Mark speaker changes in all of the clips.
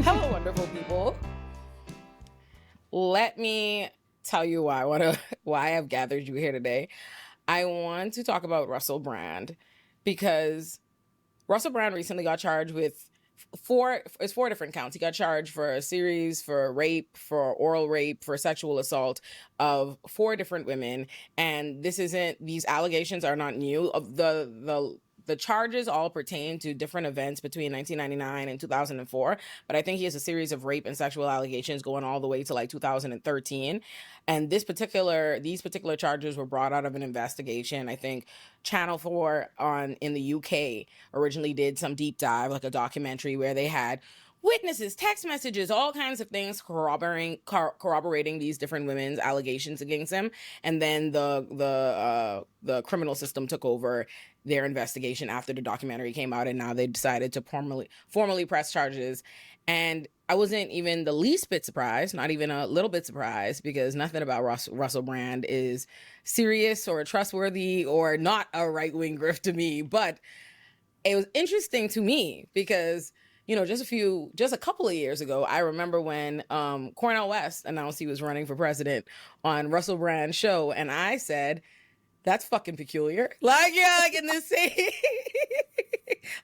Speaker 1: Hello, wonderful people. Let me tell you why I've gathered you here today. I want to talk about Russell Brand because Russell Brand recently got charged with four different counts. He got charged for a series for rape, for oral rape, for sexual assault of four different women. And these allegations are not new. Of the charges all pertain to different events between 1999 and 2004, but I think he has a series of rape and sexual allegations going all the way to like 2013. And these particular charges were brought out of an investigation. I think Channel 4 in the UK originally did some deep dive, like a documentary where they had witnesses, text messages, all kinds of things corroborating these different women's allegations against him. And then the criminal system took over their investigation after the documentary came out, and now they decided to formally press charges. And I wasn't even the least bit surprised, not even a little bit surprised, because nothing about Russell Brand is serious or trustworthy or not a right-wing grift to me. But it was interesting to me because, just a couple of years ago, I remember when Cornel West announced he was running for president on Russell Brand's show, and I said, that's fucking peculiar. Like, yeah, like in the same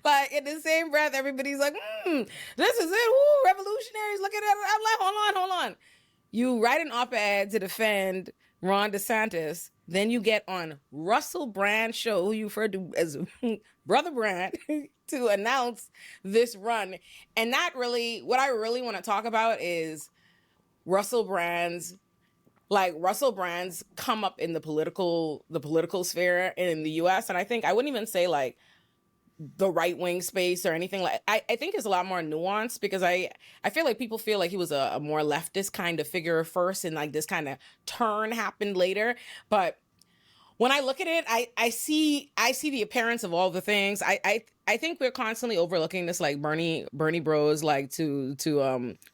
Speaker 1: like in the same breath, everybody's like, this is it. Ooh, revolutionaries, look at it. I'm like, hold on. You write an op-ed to defend Ron DeSantis, then you get on Russell Brand's show, who you referred to as Brother Brand, to announce this run. And what I really want to talk about is Russell Brand's come up in the political sphere in the US. And I think I wouldn't even say like the right wing space or anything. Like I think it's a lot more nuanced, because I feel like people feel like he was a more leftist kind of figure first, and like this kind of turn happened later. But when I look at it, I see the appearance of all the things. I think we're constantly overlooking this like Bernie Bros like to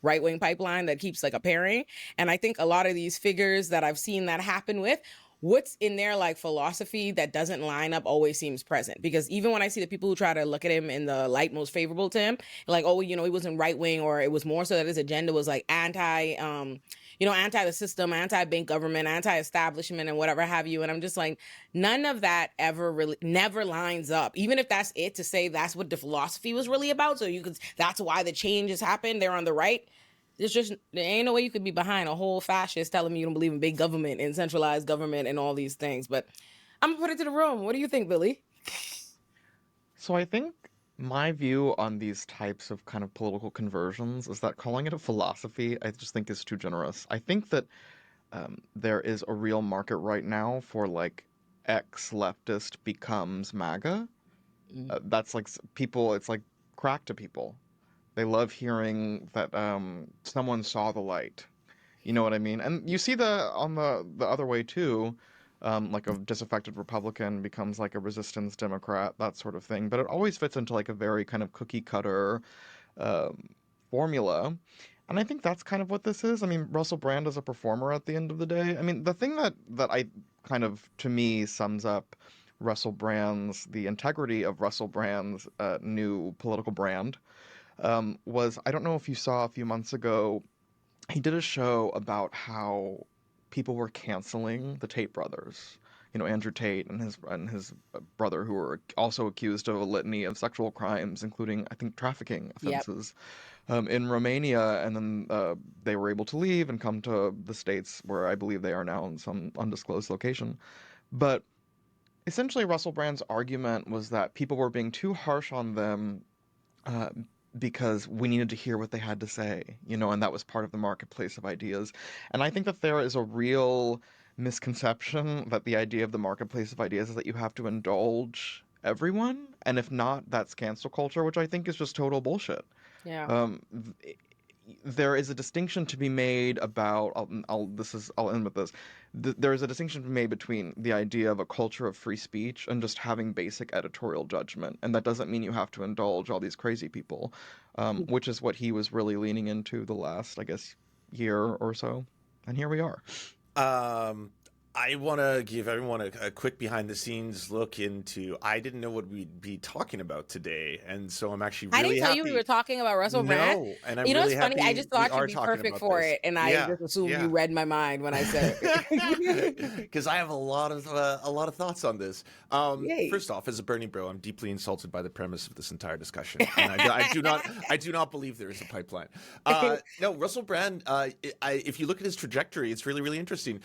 Speaker 1: right wing pipeline that keeps like appearing. And I think a lot of these figures that I've seen that happen with, what's in their like philosophy that doesn't line up always seems present. Because even when I see the people who try to look at him in the light most favorable to him, like, oh, he wasn't right wing, or it was more so that his agenda was like anti the system, anti bank government, anti establishment, and whatever have you. And I'm just like, none of that never lines up. Even if that's it, to say that's what the philosophy was really about, that's why the changes happened. They're on the right. There ain't no way you could be behind a whole fascist telling me you don't believe in big government and centralized government and all these things. But I'm gonna put it to the room. What do you think, Billy?
Speaker 2: So I think my view on these types of kind of political conversions is that calling it a philosophy, I just think is too generous. I think that there is a real market right now for like ex-leftist becomes MAGA. That's like people, it's like crack to people. They love hearing that someone saw the light. You know what I mean? And you see the on the other way too, like a disaffected Republican becomes like a resistance Democrat, that sort of thing. But it always fits into like a very kind of cookie cutter um, formula. And I think that's kind of what this is. I mean, Russell Brand is a performer at the end of the day. I mean, the thing that I kind of to me sums up the integrity of Russell Brand's new political brand was I don't know if you saw a few months ago he did a show about how people were canceling the Tate brothers. You know, Andrew Tate and his brother, who were also accused of a litany of sexual crimes, including I think trafficking
Speaker 1: Yep.
Speaker 2: offenses, in Romania, and then they were able to leave and come to the States, where I believe they are now in some undisclosed location. But essentially, Russell Brand's argument was that people were being too harsh on them uh, because we needed to hear what they had to say, you know, and that was part of the marketplace of ideas. And I think that there is a real misconception that the idea of the marketplace of ideas is that you have to indulge everyone, and if not, that's cancel culture, which I think is just total bullshit.
Speaker 1: Yeah.
Speaker 2: Um, there is a distinction to be made about. I'll end with this. There is a distinction to be made between the idea of a culture of free speech and just having basic editorial judgment, and that doesn't mean you have to indulge all these crazy people, which is what he was really leaning into the last, I guess, year or so. And here we are.
Speaker 3: I want to give everyone a quick behind the scenes look into. I didn't know what we'd be talking about today, and so I'm actually
Speaker 1: I
Speaker 3: really
Speaker 1: didn't tell you we were
Speaker 3: happy.
Speaker 1: talking about Russell Brand.
Speaker 3: No, and I'm
Speaker 1: You know
Speaker 3: really
Speaker 1: what's funny? I
Speaker 3: happy
Speaker 1: just
Speaker 3: we
Speaker 1: thought you'd
Speaker 3: are
Speaker 1: be
Speaker 3: talking
Speaker 1: perfect
Speaker 3: about
Speaker 1: for
Speaker 3: this.
Speaker 1: it, and I
Speaker 3: Yeah,
Speaker 1: just assumed you
Speaker 3: yeah.
Speaker 1: read my mind when I said it.
Speaker 3: Because I have a lot of thoughts on this.
Speaker 1: Yay.
Speaker 3: First off, as a Bernie bro, I'm deeply insulted by the premise of this entire discussion, and I do not believe there is a pipeline. No, Russell Brand. If you look at his trajectory, it's really really interesting.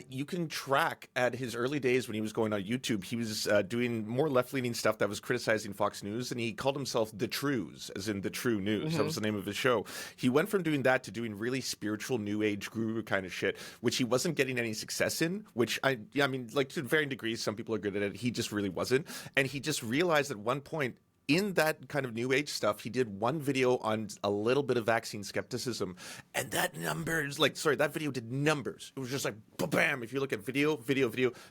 Speaker 3: You can track at his early days when he was going on YouTube, he was doing more left leaning stuff that was criticizing Fox News, and he called himself the Trues, as in the True News. That
Speaker 1: Hmm.
Speaker 3: was the name of his show. He went from doing that to doing really spiritual New Age guru kind of shit, which he wasn't getting any success in. Which I mean, like to varying degrees, some people are good at it. He just really wasn't, and he just realized at one point in that kind of new age stuff, he did one video on a little bit of vaccine skepticism, and that numbers, like, sorry, that video did numbers. It was just like, bam. If you look at video,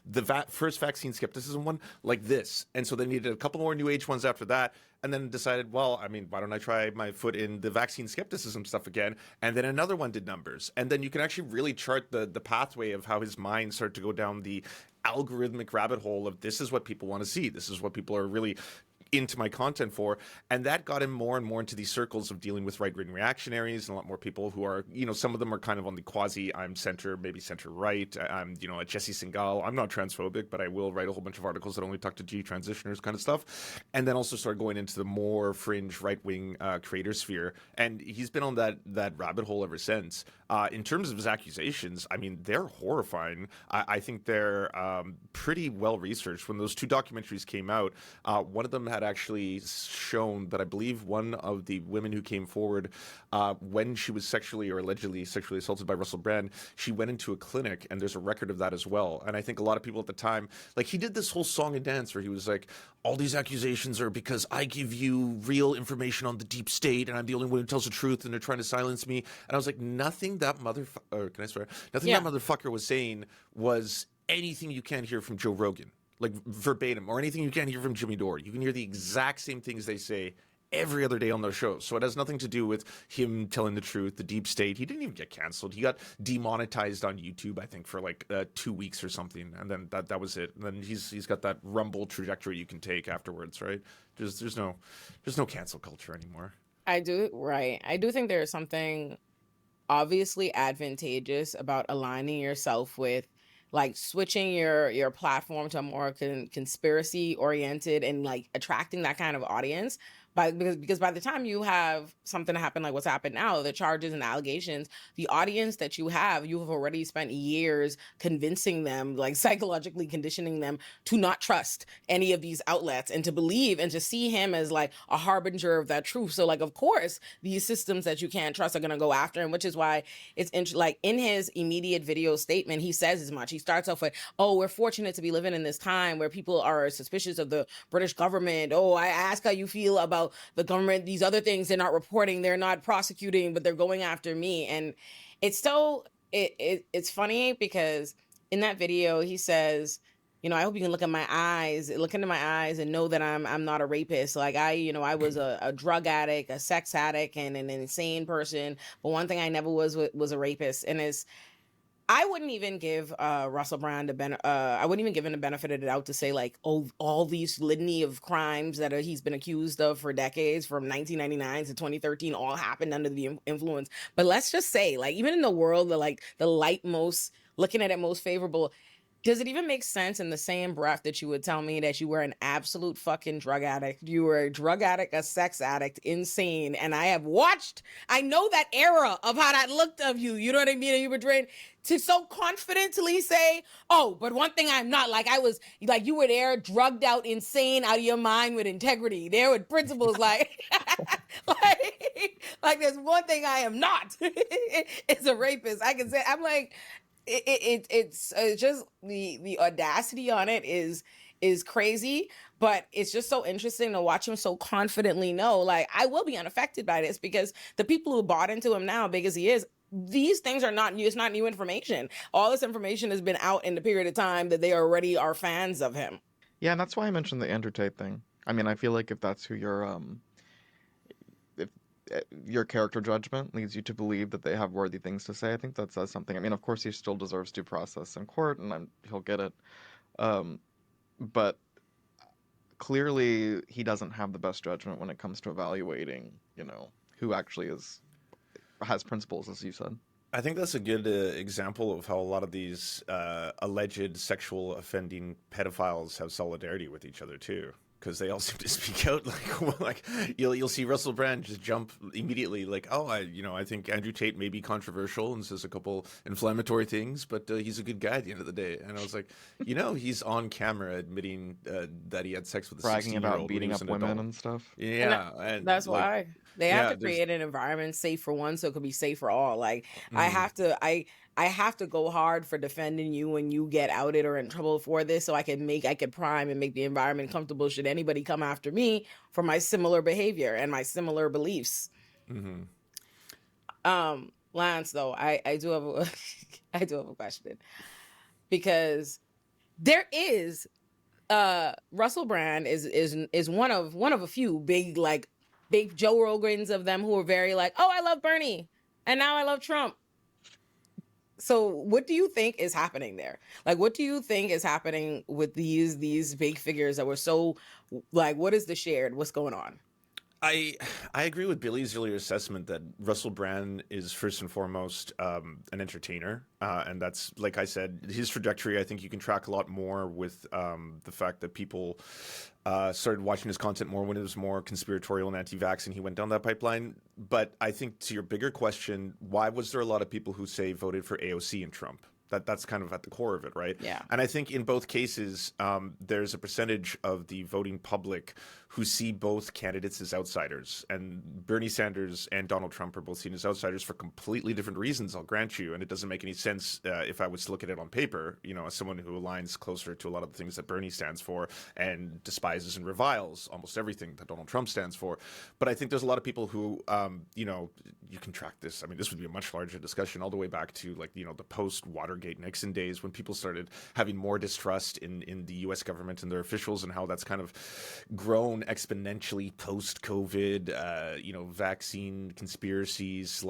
Speaker 3: the first vaccine skepticism one, like this. And so then he did a couple more new age ones after that, and then decided, well, I mean, why don't I try my foot in the vaccine skepticism stuff again? And then another one did numbers. And then you can actually really chart the pathway of how his mind started to go down the algorithmic rabbit hole of this is what people want to see. This is what people are really into my content for. And that got him more and more into these circles of dealing with right-wing reactionaries and a lot more people who are, you know, some of them are kind of on the quasi I'm center, maybe center right. I'm, you know, a Jesse Singal. I'm not transphobic, but I will write a whole bunch of articles that only talk to G transitioners kind of stuff. And then also start going into the more fringe right-wing creator sphere. And he's been on that rabbit hole ever since. In terms of his accusations, I mean, they're horrifying. I think they're pretty well researched. When those two documentaries came out, one of them had actually shown that I believe one of the women who came forward when she was sexually or allegedly sexually assaulted by Russell Brand, she went into a clinic, and there's a record of that as well. And I think a lot of people at the time, like, he did this whole song and dance where he was like, all these accusations are because I give you real information on the deep state, and I'm the only one who tells the truth, and they're trying to silence me. And I was like, nothing that motherfucker, can I swear? Nothing that
Speaker 1: Yeah.
Speaker 3: motherfucker was saying was anything you can't hear from Joe Rogan, like verbatim, or anything you can't hear from Jimmy Dore. You can hear the exact same things they say every other day on those shows. So it has nothing to do with him telling the truth, the deep state. He didn't even get canceled. He got demonetized on YouTube, I think, for like 2 weeks or something, and then that was it. And then he's got that rumble trajectory you can take afterwards, right? There's no cancel culture anymore.
Speaker 1: I do, right. I do think there is something obviously advantageous about aligning yourself with, like, switching your platform to a more conspiracy oriented and like attracting that kind of audience. Because by the time you have something happen like what's happened now, the charges and allegations, the audience that you have already spent years convincing them, like psychologically conditioning them to not trust any of these outlets and to believe and to see him as like a harbinger of that truth. So like, of course, these systems that you can't trust are going to go after him, which is why it's like in his immediate video statement, he says as much. He starts off with, oh, we're fortunate to be living in this time where people are suspicious of the British government. Oh, I ask how you feel about the government, these other things they're not reporting, they're not prosecuting, but they're going after me. And it's so it's funny because in that video he says, you know, I hope you can look into my eyes and know that I'm not a rapist. Like I was a drug addict, a sex addict, and an insane person. But one thing I never was a rapist. And I wouldn't even give Russell Brand I wouldn't even give him the benefit of the doubt to say like, oh, all these litany of crimes that he's been accused of for decades, from 1999 to 2013, all happened under the influence. But let's just say, like, even in the world, the light most looking at it most favorable, does it even make sense in the same breath that you would tell me that you were an absolute fucking drug addict? You were a drug addict, a sex addict, insane. And I know that era of how that looked of you. You know what I mean? And you were trained to so confidently say, oh, but one thing I'm not, like I was, like you were there, drugged out, insane, out of your mind with integrity, there with principles, like, like there's one thing I am not. It's a rapist. I can say, I'm like, it's just the audacity on it is crazy, but it's just so interesting to watch him so confidently know, like, I will be unaffected by this because the people who bought into him now, big as he is, these things are not new. It's not new information. All this information has been out in the period of time that they already are fans of him.
Speaker 2: Yeah, and that's why I mentioned the Andrew Tate thing. I mean, I feel like if that's who you're if your character judgment leads you to believe that they have worthy things to say. I think that says something. I mean, of course, he still deserves due process in court, and he'll get it. Um, but clearly, he doesn't have the best judgment when it comes to evaluating, who actually has principles, as you said.
Speaker 3: I think that's a good example of how a lot of these alleged sexual offending pedophiles have solidarity with each other too, because they all seem to speak out. Like you'll see Russell Brand just jump immediately, like, oh, I think Andrew Tate may be controversial and says a couple inflammatory things, but he's a good guy at the end of the day. And I was like, he's on camera admitting that he had sex with a
Speaker 2: bragging
Speaker 3: 16-year-old
Speaker 2: about beating up women and stuff.
Speaker 3: Yeah, and
Speaker 1: that's
Speaker 3: like,
Speaker 1: why they have to create an environment safe for one, so it could be safe for all. Like I have to go hard for defending you when you get outed or in trouble for this, so I could prime and make the environment comfortable should anybody come after me for my similar behavior and my similar beliefs. Lance, though, I do have a I do have a question, because there is Russell Brand is one of a few big Joe Rogans of them who are very like, oh, I love Bernie and now I love Trump. So what do you think is happening there? Like, what do you think is happening with these big figures that were so like, what is the shared? What's going on?
Speaker 3: I agree with Billy's earlier assessment that Russell Brand is first and foremost an entertainer, and that's, like I said, his trajectory. I think you can track a lot more with the fact that people started watching his content more when it was more conspiratorial and anti-vax, and he went down that pipeline. But I think to your bigger question, why was there a lot of people who say voted for AOC and Trump? That's kind of at the core of it, right?
Speaker 1: Yeah.
Speaker 3: And I think in both cases, there's a percentage of the voting public who see both candidates as outsiders. And Bernie Sanders and Donald Trump are both seen as outsiders for completely different reasons, I'll grant you. And it doesn't make any sense if I was to look at it on paper, as someone who aligns closer to a lot of the things that Bernie stands for and despises and reviles almost everything that Donald Trump stands for. But I think there's a lot of people who, you can track this. I mean, this would be a much larger discussion all the way back to the post-Watergate Nixon days, when people started having more distrust in the U.S. government and their officials, and how that's kind of grown exponentially post-COVID. Vaccine conspiracies /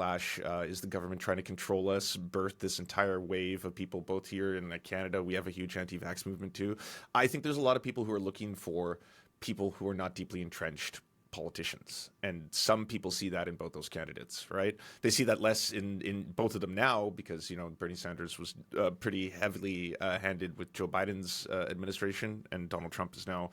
Speaker 3: is the government trying to control us, birthed this entire wave of people, both here and in Canada. We have a huge anti-vax movement too. I think there's a lot of people who are looking for people who are not deeply entrenched politicians, and some people see that in both those candidates, right? They see that less in both of them now, because Bernie Sanders was pretty heavily handed with Joe Biden's administration, and Donald Trump is now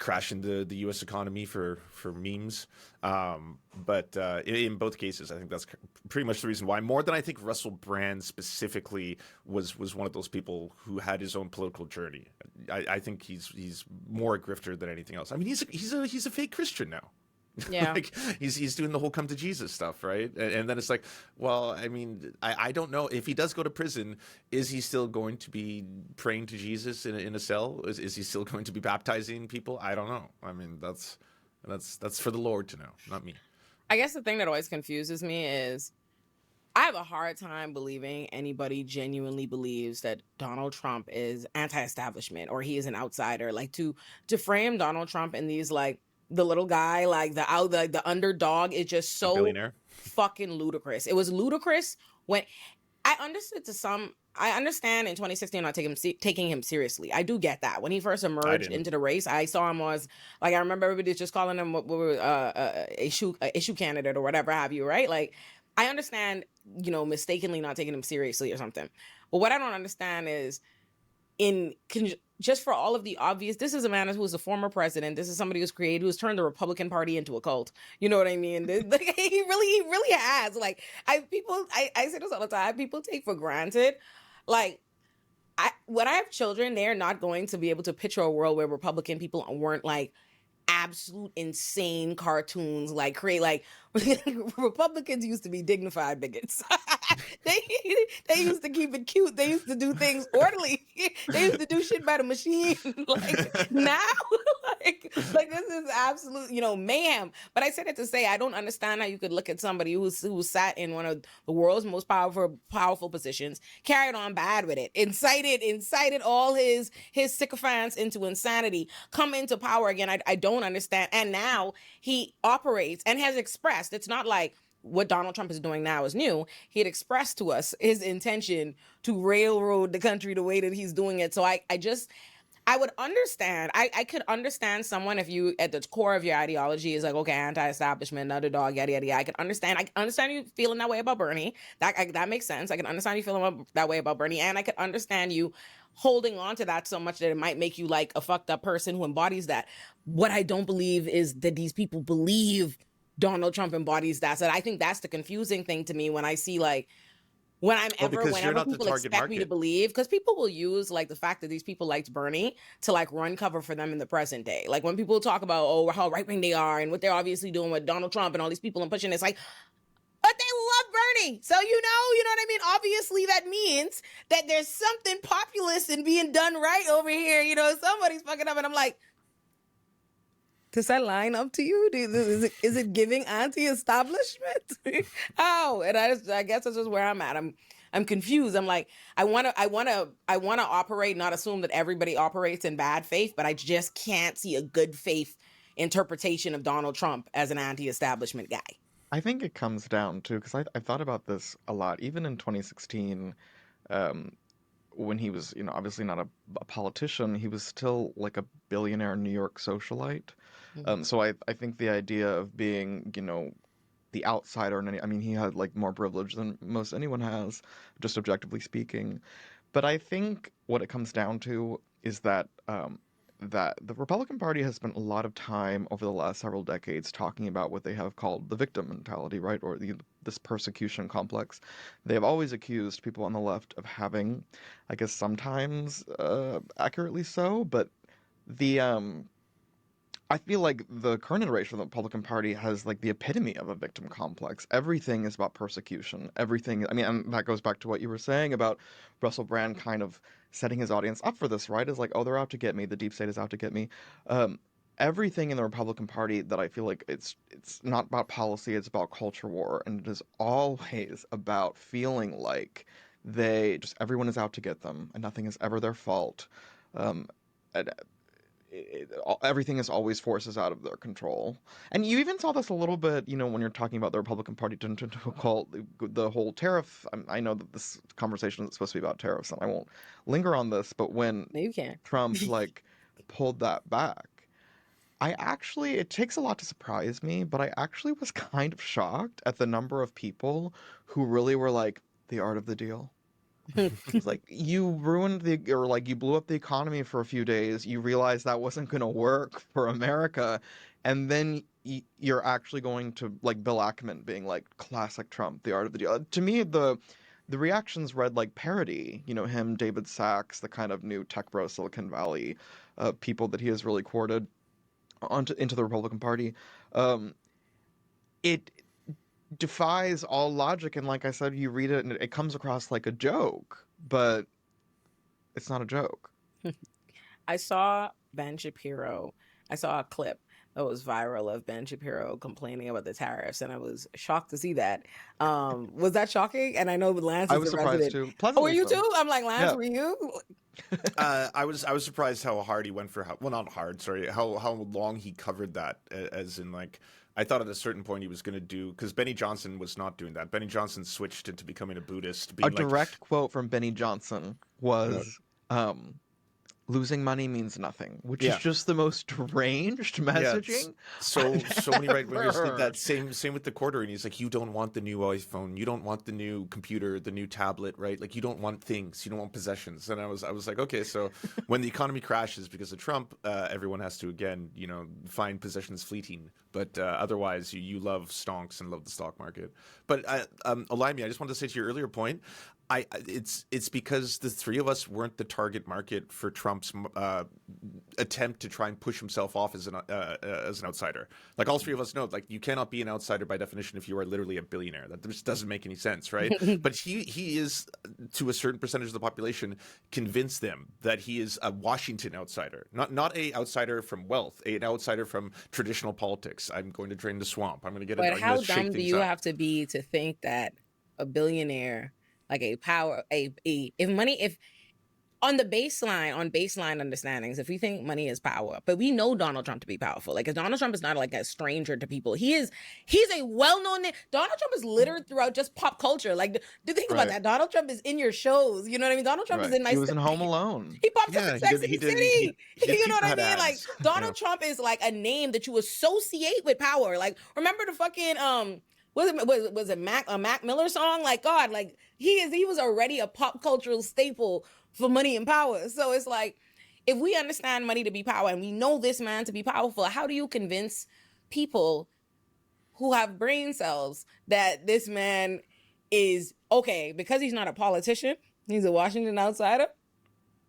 Speaker 3: crashing the U.S. economy for memes. But in both cases, I think that's pretty much the reason why. More than I think Russell Brand specifically was one of those people who had his own political journey. I think he's more a grifter than anything else. I mean, he's a fake Christian now.
Speaker 1: Yeah.
Speaker 3: Like he's doing the whole come to Jesus stuff, right? And then it's like, well, I mean, I don't know if he does go to prison, is he still going to be praying to Jesus in a cell? Is he still going to be baptizing people? I don't know. I mean, that's for the Lord to know, not me.
Speaker 1: I guess the thing that always confuses me is I have a hard time believing anybody genuinely believes that Donald Trump is anti-establishment or he is an outsider. Like to frame Donald Trump in these the little guy, the underdog, is just so fucking ludicrous. It was ludicrous when I understand in 2016 not taking him seriously. I do get that. When he first emerged into the race, I saw him as I remember everybody just calling him issue candidate or whatever have you, right? Like I understand, mistakenly not taking him seriously or something. But what I don't understand is just for all of the obvious, this is a man who was a former president. This is somebody who's turned the Republican Party into a cult. You know what I mean? He really has. Like I say this all the time. People take for granted, when I have children, they're not going to be able to picture a world where Republican people weren't absolute insane cartoons Republicans used to be dignified bigots. they used to keep it cute. They used to do things orderly. They used to do shit by the machine. Now like this is absolute, mayhem. But I said it to say I don't understand how you could look at somebody who sat in one of the world's most powerful positions, carried on bad with it, incited all his sycophants into insanity, come into power again. I don't understand. And now he operates and has expressed, it's not like what Donald Trump is doing now is new. He had expressed to us his intention to railroad the country the way that he's doing it. So I would understand. I could understand someone if you, at the core of your ideology, is like, okay, anti-establishment, underdog, yada yada yada. I can understand. I understand you feeling that way about Bernie. That makes sense. I can understand you feeling that way about Bernie, and I could understand you holding on to that so much that it might make you like a fucked up person who embodies that. What I don't believe is that these people believe Donald Trump embodies that. So I think that's the confusing thing to me when I see like.
Speaker 3: Because you're
Speaker 1: Whenever
Speaker 3: not the
Speaker 1: people
Speaker 3: target
Speaker 1: expect me to
Speaker 3: market.
Speaker 1: believe, because people will use like the fact that these people liked Bernie to like run cover for them in the present day. Like when people talk about, oh, how right wing they are and what they're obviously doing with Donald Trump and all these people and pushing, it's like, but they love Bernie. So you know what I mean? Obviously that means that there's something populist and being done right over here. Somebody's fucking up, and I'm like, does that line up to you? Is it giving anti-establishment? How? And I guess that's just where I'm at. I'm confused. I'm like, I want to operate, not assume that everybody operates in bad faith, but I just can't see a good faith interpretation of Donald Trump as an anti-establishment guy.
Speaker 2: I think it comes down to, because I thought about this a lot, even in 2016, um, when he was, obviously not a politician, he was still like a billionaire New York socialite.
Speaker 1: Mm-hmm.
Speaker 2: So I think the idea of being, the outsider, and I mean, he had like more privilege than most anyone has, just objectively speaking. But I think what it comes down to is that the Republican Party has spent a lot of time over the last several decades talking about what they have called the victim mentality, right, or this persecution complex. They have always accused people on the left of having, I guess sometimes accurately so, but the I feel like the current iteration of the Republican Party has like the epitome of a victim complex. Everything is about persecution. Everything, I mean, and that goes back to what you were saying about Russell Brand kind of setting his audience up for this, right? Is like, oh, they're out to get me. The deep state is out to get me. Um, Everything in the Republican Party that I feel like it's not about policy, it's about culture war, and it is always about feeling like everyone is out to get them, and nothing is ever their fault. Um, and everything is always forces out of their control. And you even saw this a little bit, when you're talking about the Republican Party turned into a cult, the whole tariff. I know that this conversation is supposed to be about tariffs, and I won't linger on this, but when
Speaker 1: No, you can.
Speaker 2: Trump like pulled that back, it takes a lot to surprise me, but I actually was kind of shocked at the number of people who really were like, the art of the deal. It's like you ruined or like you blew up the economy for a few days. You realized that wasn't going to work for America, and then you're actually going to like Bill Ackman being like classic Trump, the art of the deal. To me, the reactions read like parody. Him, David Sachs, the kind of new tech bro Silicon Valley people that he has really courted into the Republican Party. Um, it defies all logic, and like I said, you read it and it comes across like a joke, but it's not a joke.
Speaker 1: I saw Ben Shapiro. I saw a clip that was viral of Ben Shapiro complaining about the tariffs, and I was shocked to see that. Was that shocking? And I know Lance
Speaker 2: I
Speaker 1: is
Speaker 2: was
Speaker 1: the
Speaker 2: surprised
Speaker 1: resident.
Speaker 2: too,
Speaker 1: Oh, were
Speaker 2: pleasantly
Speaker 1: you
Speaker 2: so.
Speaker 1: too? I'm like, Lance,
Speaker 2: Yeah.
Speaker 1: were you?
Speaker 3: I was surprised how hard he went for well, not hard, sorry, how long he covered that, as in like I thought at a certain point he was going to do, because Benny Johnson was not doing that. Benny Johnson switched into becoming a Buddhist,
Speaker 2: A
Speaker 3: being like,
Speaker 2: direct quote from Benny Johnson was, losing money means nothing, which is
Speaker 3: yeah,
Speaker 2: just the most deranged
Speaker 3: yeah.
Speaker 2: messaging
Speaker 3: So
Speaker 2: I've
Speaker 3: so many right
Speaker 2: ever
Speaker 3: wingers did that
Speaker 2: heard.
Speaker 3: same with the quarter, and he's like, you don't want the new iPhone, you don't want the new computer, the new tablet, right? Like you don't want things, you don't want possessions. And I was like, okay, so when the economy crashes because of Trump, everyone has to again, find possessions fleeting. But otherwise, you love stonks and love the stock market. But Olay, I just wanted to say to your earlier point, it's because the three of us weren't the target market for Trump's attempt to try and push himself off as an outsider. Like all three of us know, like you cannot be an outsider by definition if you are literally a billionaire. That just doesn't make any sense, right? But he is, to a certain percentage of the population, convinced them that he is a Washington outsider, not a outsider from wealth, an outsider from traditional politics. I'm going to drain the swamp. I'm going to get.
Speaker 1: But
Speaker 3: I'm
Speaker 1: how
Speaker 3: gonna shake
Speaker 1: dumb do
Speaker 3: things
Speaker 1: you
Speaker 3: up.
Speaker 1: have to be to think that a billionaire, like if on baseline understandings, if we think money is power, but we know Donald Trump to be powerful. Like, Donald Trump is not like a stranger to people. He's a well-known name. Donald Trump is littered throughout just pop culture. Like, do think about
Speaker 2: Right.
Speaker 1: that. Donald Trump is in your shows. You know what I mean? Donald Trump is
Speaker 2: Right.
Speaker 1: in my.
Speaker 2: He was in Home Alone.
Speaker 1: He pops up
Speaker 3: Yeah,
Speaker 1: in Sex and the City.
Speaker 3: he did
Speaker 1: You know what I
Speaker 3: Pizza Hut
Speaker 1: mean? Like,
Speaker 3: ads.
Speaker 1: Donald Trump is like a name that you associate with power. Like, remember the fucking was it a Mac Miller song? Like, God, like he was already a pop cultural staple for money and power. So it's like, if we understand money to be power and we know this man to be powerful, how do you convince people who have brain cells that this man is okay because he's not a politician? He's a Washington outsider.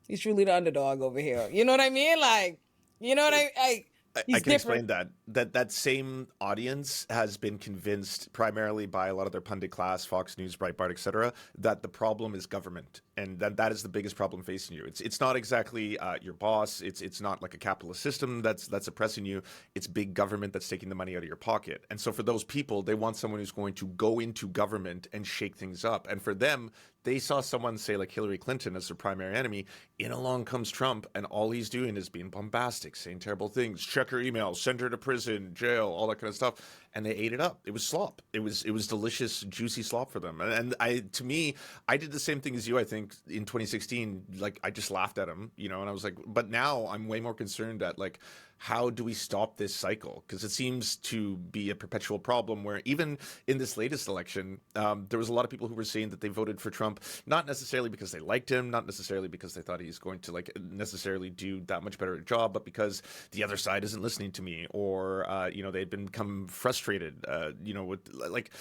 Speaker 1: He's truly the underdog over here. You know what I mean? Like, you know what
Speaker 3: I can explain that. That same audience has been convinced primarily by a lot of their pundit class, Fox News, Breitbart, etc., that the problem is government, and that is the biggest problem facing you. It's not exactly your boss. It's not like a capitalist system that's oppressing you. It's big government that's taking the money out of your pocket. And so for those people, they want someone who's going to go into government and shake things up. And for them, they saw someone say like Hillary Clinton as their primary enemy. In along comes Trump, and all he's doing is being bombastic, saying terrible things, check her emails, send her to prison, jail, all that kind of stuff. And they ate it up. It was slop. It was delicious, juicy slop for them. And I did the same thing as you. I think in 2016, like I just laughed at him, and I was like, but now I'm way more concerned at like, how do we stop this cycle? Because it seems to be a perpetual problem where even in this latest election, there was a lot of people who were saying that they voted for Trump, not necessarily because they liked him, not necessarily because they thought he's going to like necessarily do that much better a job, but because the other side isn't listening to me, or they'd become frustrated, with like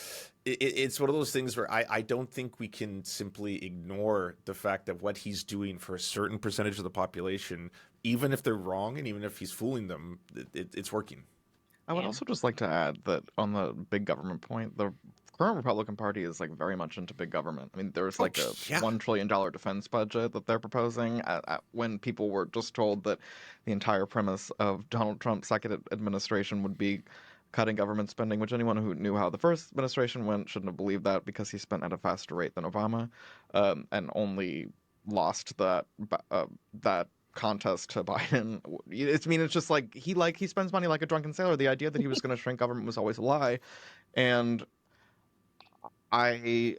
Speaker 3: it's one of those things where I don't think we can simply ignore the fact that what he's doing for a certain percentage of the population, even if they're wrong and even if he's fooling them, it's working.
Speaker 2: I would also just like to add that on the big government point, the current Republican Party is like very much into big government. I mean, there's like a $1 trillion defense budget that they're proposing when people were just told that the entire premise of Donald Trump's second administration would be cutting government spending, which anyone who knew how the first administration went shouldn't have believed that, because he spent at a faster rate than Obama, and only lost that contest to Biden. It's just like he spends money like a drunken sailor. The idea that he was going to shrink government was always a lie, and I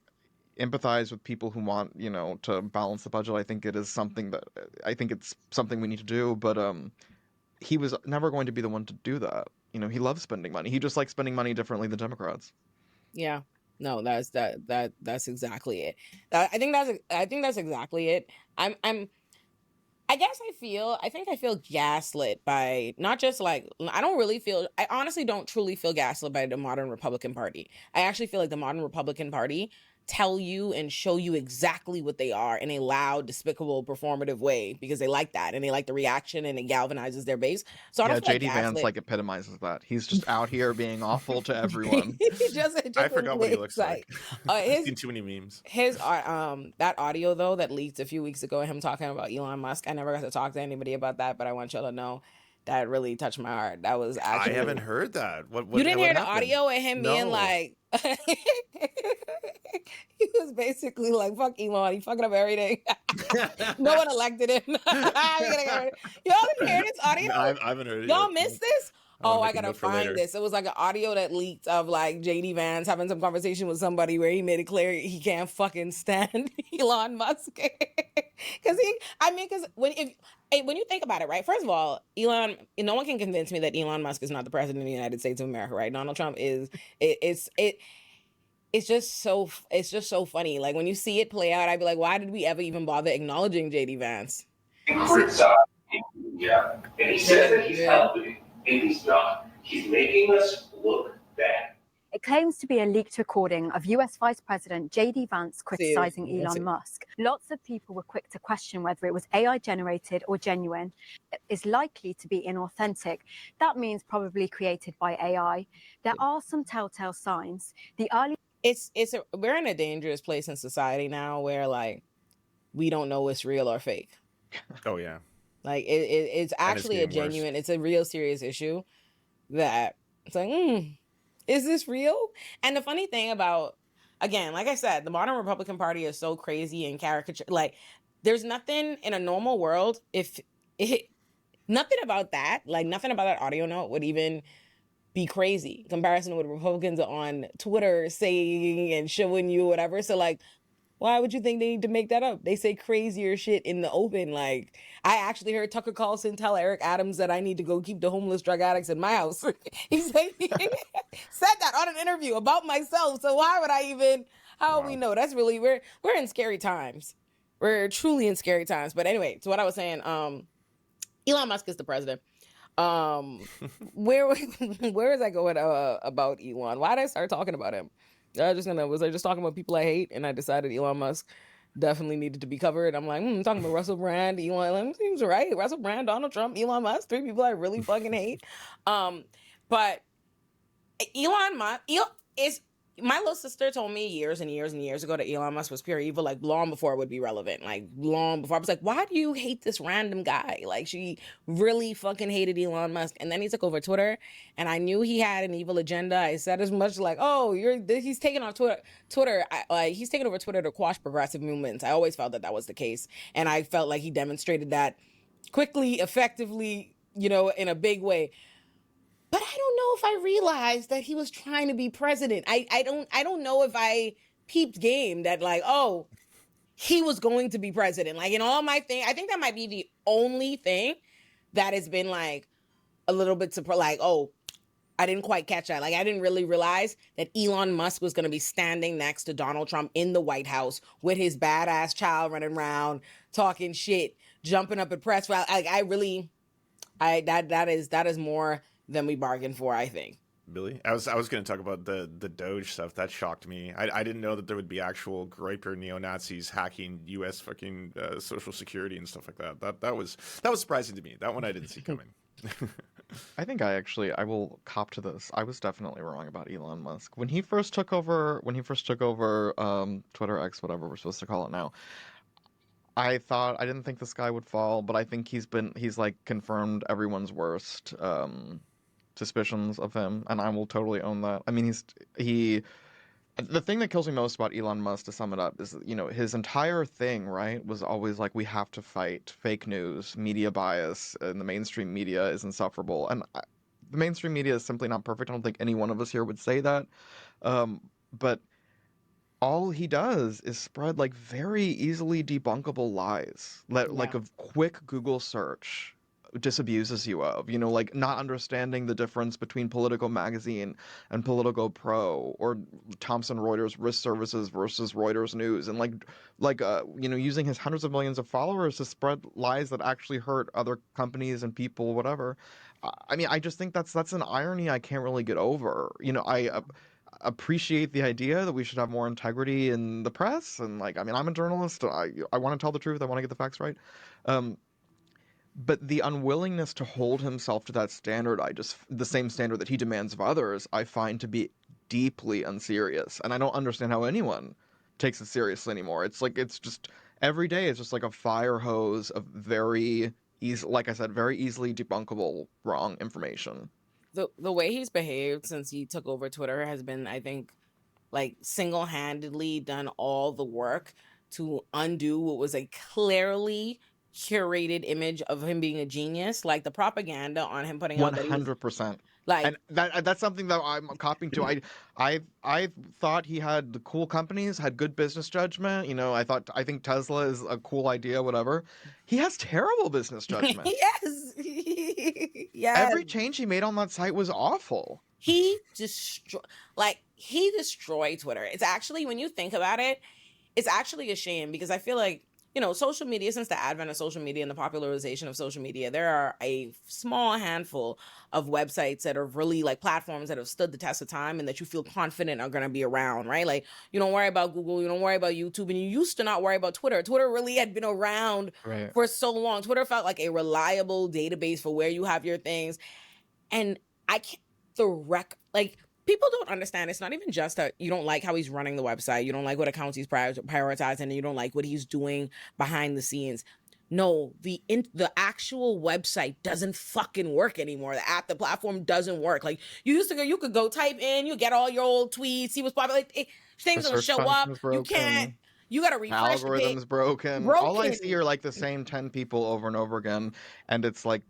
Speaker 2: empathize with people who want to balance the budget. I think it's something we need to do, but he was never going to be the one to do that. He loves spending money. He just likes spending money differently than Democrats.
Speaker 1: Yeah. No, that's exactly it. I think that's exactly it. I think I feel gaslit by not just like, I honestly don't truly feel gaslit by the modern Republican Party. I actually feel like the modern Republican Party tell you and show you exactly what they are in a loud, despicable, performative way, because they like that and they like the reaction and it galvanizes their base. So I don't feel
Speaker 2: JD Vance like epitomizes that. He's just out here being awful to everyone.
Speaker 3: I forgot what he looks like.
Speaker 1: His,
Speaker 3: seen too many memes.
Speaker 1: His that audio though that leaked a few weeks ago, him talking about Elon Musk. I never got to talk to anybody about that, but I want y'all to know that really touched my heart. That was actually
Speaker 3: I haven't heard that. What
Speaker 1: you didn't hear
Speaker 3: happened?
Speaker 1: The audio of him being like he was basically like, fuck Elon, he fucking up everything. No one elected him. Y'all didn't hear this audio?
Speaker 3: I haven't heard it.
Speaker 1: Y'all missed this? Oh, I gotta find
Speaker 3: later.
Speaker 1: this. It was like an audio that leaked of like JD Vance having some conversation with somebody where he made it clear he can't fucking stand Elon Musk. Because when you think about it, right? First of all, Elon, no one can convince me that Elon Musk is not the president of the United States of America, right? Donald Trump is. It's just so funny. Like when you see it play out, I'd be like, why did we ever even bother acknowledging JD Vance?
Speaker 4: Yeah, and he says that he's helping, and he's not. He's making us look bad.
Speaker 5: It claims to be a leaked recording of US Vice President J.D. Vance criticizing Elon Musk. Lots of people were quick to question whether it was AI generated or genuine. It is likely to be inauthentic. That means probably created by AI. There are some telltale signs.
Speaker 1: We're in a dangerous place in society now where like we don't know what's real or fake.
Speaker 3: Oh yeah.
Speaker 1: Like it's actually a genuine, it's a real serious issue that it's like, is this real? And the funny thing about, again, like I said, the modern Republican Party is so crazy and caricature. Like, there's nothing in a normal world nothing about that, like nothing about that audio note would even be crazy in comparison to what Republicans are on Twitter saying and showing you whatever. So like, why would you think they need to make that up? They say crazier shit in the open. Like, I actually heard Tucker Carlson tell Eric Adams that I need to go keep the homeless drug addicts in my house. He said that on an interview about myself. So why would I even? How we know? That's really we're in scary times. We're truly in scary times. But anyway, so what I was saying, Elon Musk is the president. Where is I going about Elon? Why did I start talking about him? Was I just talking about people I hate, and I decided Elon Musk definitely needed to be covered. I'm like, talking about Russell Brand, Elon seems right. Russell Brand, Donald Trump, Elon Musk, 3 people I really fucking hate. But Elon Musk is. My little sister told me years and years and years ago that Elon Musk was pure evil, like long before it would be relevant, like long before. I was like, why do you hate this random guy? Like, she really fucking hated Elon Musk. And then he took over Twitter, and I knew he had an evil agenda. I said as much like, oh, he's taking off Twitter. He's taking over Twitter to quash progressive movements. I always felt that was the case. And I felt like he demonstrated that quickly, effectively, in a big way. But I don't know if I realized that he was trying to be president. I don't know if I peeped game that like, oh, he was going to be president. Like in all my thing, I think that might be the only thing that has been like a little bit surprised. Like, oh, I didn't quite catch that. Like I didn't really realize that Elon Musk was going to be standing next to Donald Trump in the White House with his badass child running around, talking shit, jumping up at press. Like that is more than we bargained for, I think.
Speaker 3: Billy, I was going to talk about the Doge stuff. That shocked me. I didn't know that there would be actual Groyper neo-Nazis hacking U.S. fucking social security and stuff like that. That was surprising to me. That one I didn't see coming.
Speaker 2: I think I will cop to this. I was definitely wrong about Elon Musk when he first took over Twitter X, whatever we're supposed to call it now. I didn't think this guy would fall, but I think he's like confirmed everyone's worst suspicions of him, and I will totally own that. I mean, the thing that kills me most about Elon Musk, to sum it up, is, his entire thing, right, was always like, we have to fight fake news, media bias, and the mainstream media is insufferable. And the mainstream media is simply not perfect. I don't think any one of us here would say that. But all he does is spread like very easily debunkable lies that like a quick Google search disabuses you of, like not understanding the difference between Politico Magazine and Politico Pro, or Thomson Reuters Risk Services versus Reuters News, and using his hundreds of millions of followers to spread lies that actually hurt other companies and people, whatever. I mean, I just think that's an irony I can't really get over. I appreciate the idea that we should have more integrity in the press, and I'm a journalist. I want to tell the truth. I want to get the facts right. But the unwillingness to hold himself to that standard, the same standard that he demands of others, I find to be deeply unserious. And I don't understand how anyone takes it seriously anymore. It's just every day it's just like a fire hose of very easily debunkable wrong information.
Speaker 1: The way he's behaved since he took over Twitter has been, I think, like single-handedly done all the work to undo what was a clearly curated image of him being a genius. Like the propaganda on him putting out
Speaker 2: 100%.
Speaker 1: Like,
Speaker 2: and that's something that I'm copying to. I thought he had the cool companies, had good business judgment. I think Tesla is a cool idea, whatever. He has terrible business judgment.
Speaker 1: Yes. Yes.
Speaker 2: Every change he made on that site was awful.
Speaker 1: He destroyed Twitter. It's actually, when you think about it, it's actually a shame, because I feel like social media, since the advent of social media and the popularization of social media, there are a small handful of websites that are really like platforms that have stood the test of time and that you feel confident are going to be around, right? Like, you don't worry about Google, you don't worry about YouTube, and you used to not worry about Twitter. Twitter really had been around
Speaker 2: Right.
Speaker 1: for so long. Twitter felt like a reliable database for where you have your things. And I can't, people don't understand. It's not even just that you don't like how he's running the website. You don't like what accounts he's prioritizing, and you don't like what he's doing behind the scenes. No, the actual website doesn't fucking work anymore. The platform doesn't work. Like, you could go type in, you get all your old tweets, see what's popular. Things
Speaker 2: The
Speaker 1: don't
Speaker 2: search
Speaker 1: show up.
Speaker 2: function's
Speaker 1: You can't.
Speaker 2: broken.
Speaker 1: You got to refresh the page.
Speaker 2: Algorithms broken. All I see are like the same 10 people over and over again, and it's like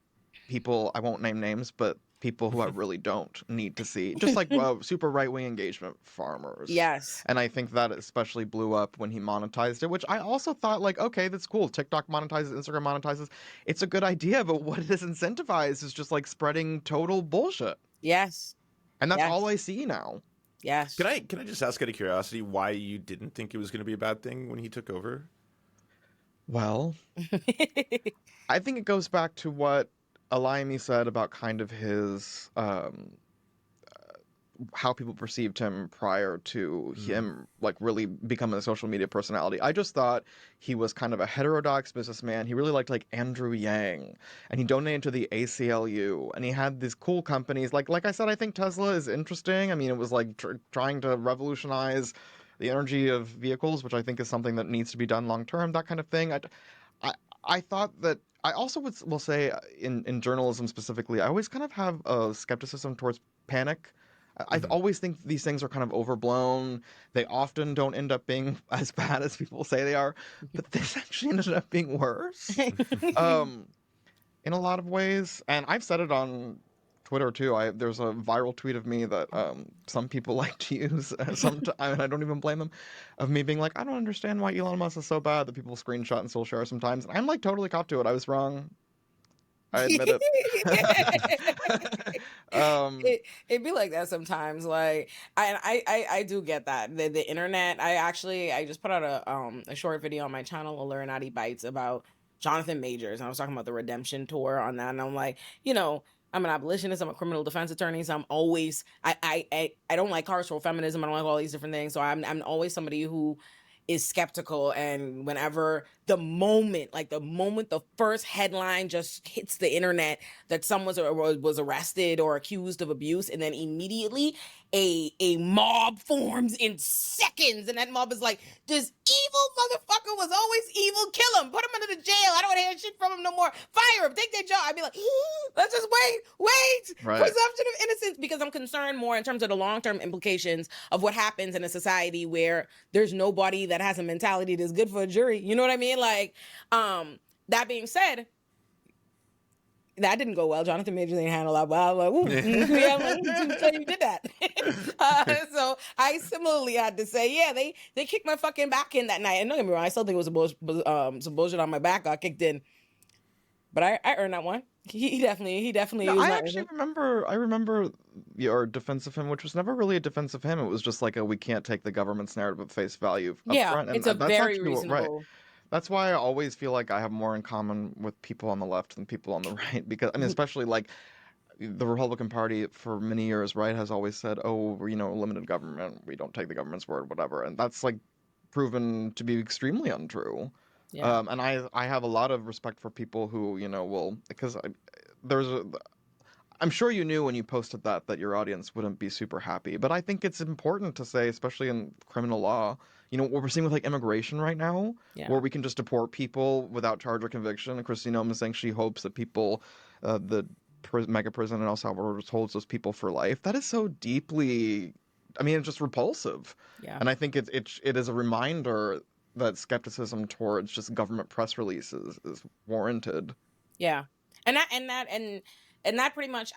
Speaker 2: people, I won't name names, but people who I really don't need to see. Just like super right-wing engagement farmers.
Speaker 1: Yes.
Speaker 2: And I think that especially blew up when he monetized it, which I also thought like, okay, that's cool. TikTok monetizes, Instagram monetizes. It's a good idea, but what it is incentivized is just like spreading total bullshit.
Speaker 1: Yes.
Speaker 2: And that's
Speaker 1: Yes.
Speaker 2: all I see now.
Speaker 1: Yes.
Speaker 3: Can I just ask out of curiosity why you didn't think it was going to be a bad thing when he took over?
Speaker 2: Well, I think it goes back to what Olay said about kind of his how people perceived him prior to him like really becoming a social media personality. I just thought he was kind of a heterodox businessman. He really liked like Andrew Yang, and he donated to the ACLU, and he had these cool companies. Like I said, I think Tesla is interesting. I mean, it was like trying to revolutionize the energy of vehicles, which I think is something that needs to be done long term. That kind of thing. I thought that I also will say in journalism specifically, I always kind of have a skepticism towards panic. I always think these things are kind of overblown. They often don't end up being as bad as people say they are, but this actually ended up being worse in a lot of ways. And I've said it on Twitter too. There's a viral tweet of me that some people like to use. And I don't even blame them, of me being like, I don't understand why Elon Musk is so bad, that people screenshot and still share sometimes. And I'm like totally cop to it. I was wrong. I admit it.
Speaker 1: It'd be like that sometimes. Like I do get that. The internet. I just put out a short video on my channel, Illuminati Bites, about Jonathan Majors, and I was talking about the redemption tour on that, and I'm like, I'm an abolitionist, I'm a criminal defense attorney, so I'm always I don't like carceral feminism, I don't like all these different things. So I'm always somebody who is skeptical, and whenever the moment the first headline just hits the internet that someone was arrested or accused of abuse, and then immediately a mob forms in seconds, and that mob is like, this evil motherfucker was always evil, kill him, put him into the jail, I don't want to hear shit from him no more, fire him, take their job. I'd be like, let's just wait,
Speaker 2: Right.
Speaker 1: presumption of innocence, because I'm concerned more in terms of the long-term implications of what happens in a society where there's nobody that has a mentality that's good for a jury. You know what I mean? Like, that being said, that didn't go well. Jonathan Majors ain't handle that well. Like, ooh, you did that. So I similarly had to say, yeah, they kicked my fucking back in that night. And don't get me wrong, I still think it was some bullshit on my back got kicked in, but I earned that one. He definitely.
Speaker 2: No, I actually remember your defense of him, which was never really a defense of him. It was just like we can't take the government's narrative at face value up front. And
Speaker 1: it's a
Speaker 2: that's
Speaker 1: very
Speaker 2: actually
Speaker 1: reasonable.
Speaker 2: right. That's why I always feel like I have more in common with people on the left than people on the right, because I mean, especially like the Republican Party for many years, right, has always said, oh, limited government, we don't take the government's word, whatever, and that's like proven to be extremely untrue.
Speaker 1: Yeah.
Speaker 2: And I have a lot of respect for people who will, because I'm sure you knew when you posted that your audience wouldn't be super happy, but I think it's important to say, especially in criminal law, what we're seeing with like immigration right now, where we can just deport people without charge or conviction. And Christine Noma is saying she hopes that people, the mega prison in El Salvador holds those people for life. That is so deeply, I mean, it's just repulsive.
Speaker 1: Yeah.
Speaker 2: And I think it is a reminder that skepticism towards just government press releases is warranted.
Speaker 1: Yeah. And that pretty much,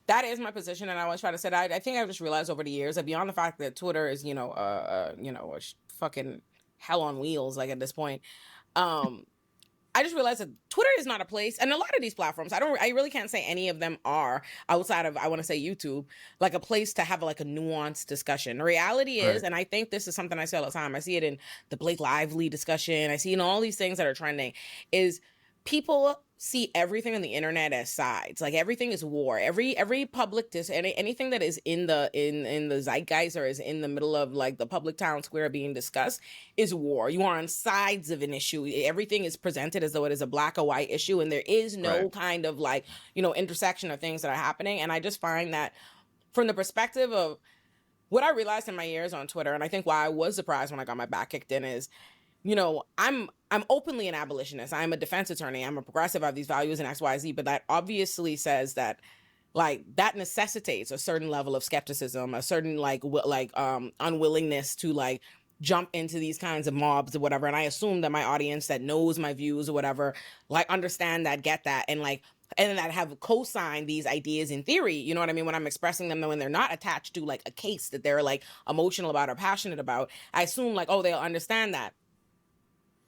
Speaker 1: that is my position. And I always try to say that. I think I've just realized over the years that beyond the fact that Twitter is, a fucking hell on wheels, like at this point, I just realized that Twitter is not a place, and a lot of these platforms, I really can't say any of them are, outside of, I want to say YouTube, like a place to have like a nuanced discussion. The reality is,
Speaker 2: Right.
Speaker 1: and I think this is something I say all the time, I see it in the Blake Lively discussion, I see in all these things that are trending, is people see everything on the internet as sides. Like everything is war. Every public anything that is in the zeitgeist or is in the middle of like the public town square being discussed is war. You are on sides of an issue. Everything is presented as though it is a black or white issue, and there is no
Speaker 2: Right.
Speaker 1: kind of like, intersection of things that are happening. And I just find that from the perspective of what I realized in my years on Twitter, and I think why I was surprised when I got my back kicked in is, I'm openly an abolitionist. I'm a defense attorney. I'm a progressive. I have these values and XYZ, but that obviously says that like that necessitates a certain level of skepticism, a certain unwillingness to like jump into these kinds of mobs or whatever. And I assume that my audience that knows my views or whatever, like understand that, get that, and that have co-signed these ideas in theory, you know what I mean, when I'm expressing them, when they're not attached to like a case that they're like emotional about or passionate about. I assume like, oh, they'll understand that.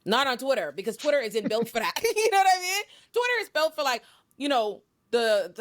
Speaker 1: Not on Twitter, because Twitter isn't built for that. You know what I mean? Twitter is built for like,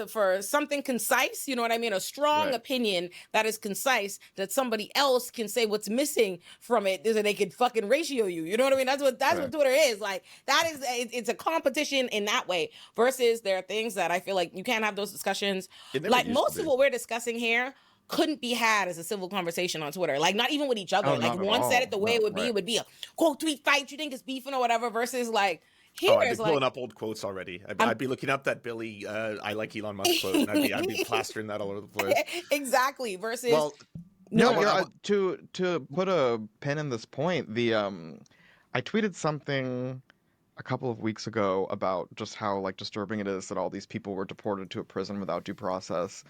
Speaker 1: for something concise, you know what I mean? A strong opinion that is concise, that somebody else can say what's missing from it, so they can fucking ratio you. You know what I mean? That's what Twitter is. Like that is, it's a competition in that way, versus there are things that I feel like you can't have those discussions. Like most of what we're discussing here couldn't be had as a civil conversation on Twitter. Like not even with each other.
Speaker 2: Oh,
Speaker 1: like
Speaker 2: not
Speaker 1: if
Speaker 2: at
Speaker 1: one said it
Speaker 2: all.
Speaker 1: the way
Speaker 2: No,
Speaker 1: it would be a quote tweet fight. You think it's beefing or whatever, versus like here
Speaker 3: I'd be
Speaker 1: is
Speaker 3: pulling
Speaker 1: like
Speaker 3: up old quotes already. I'd be looking up that Billy, I like Elon Musk quote, and I'd be plastering that all over the place.
Speaker 1: exactly, versus
Speaker 2: Well, no,
Speaker 3: I-
Speaker 2: to put a pin in this point, I tweeted something a couple of weeks ago about just how like disturbing it is that all these people were deported to a prison without due process.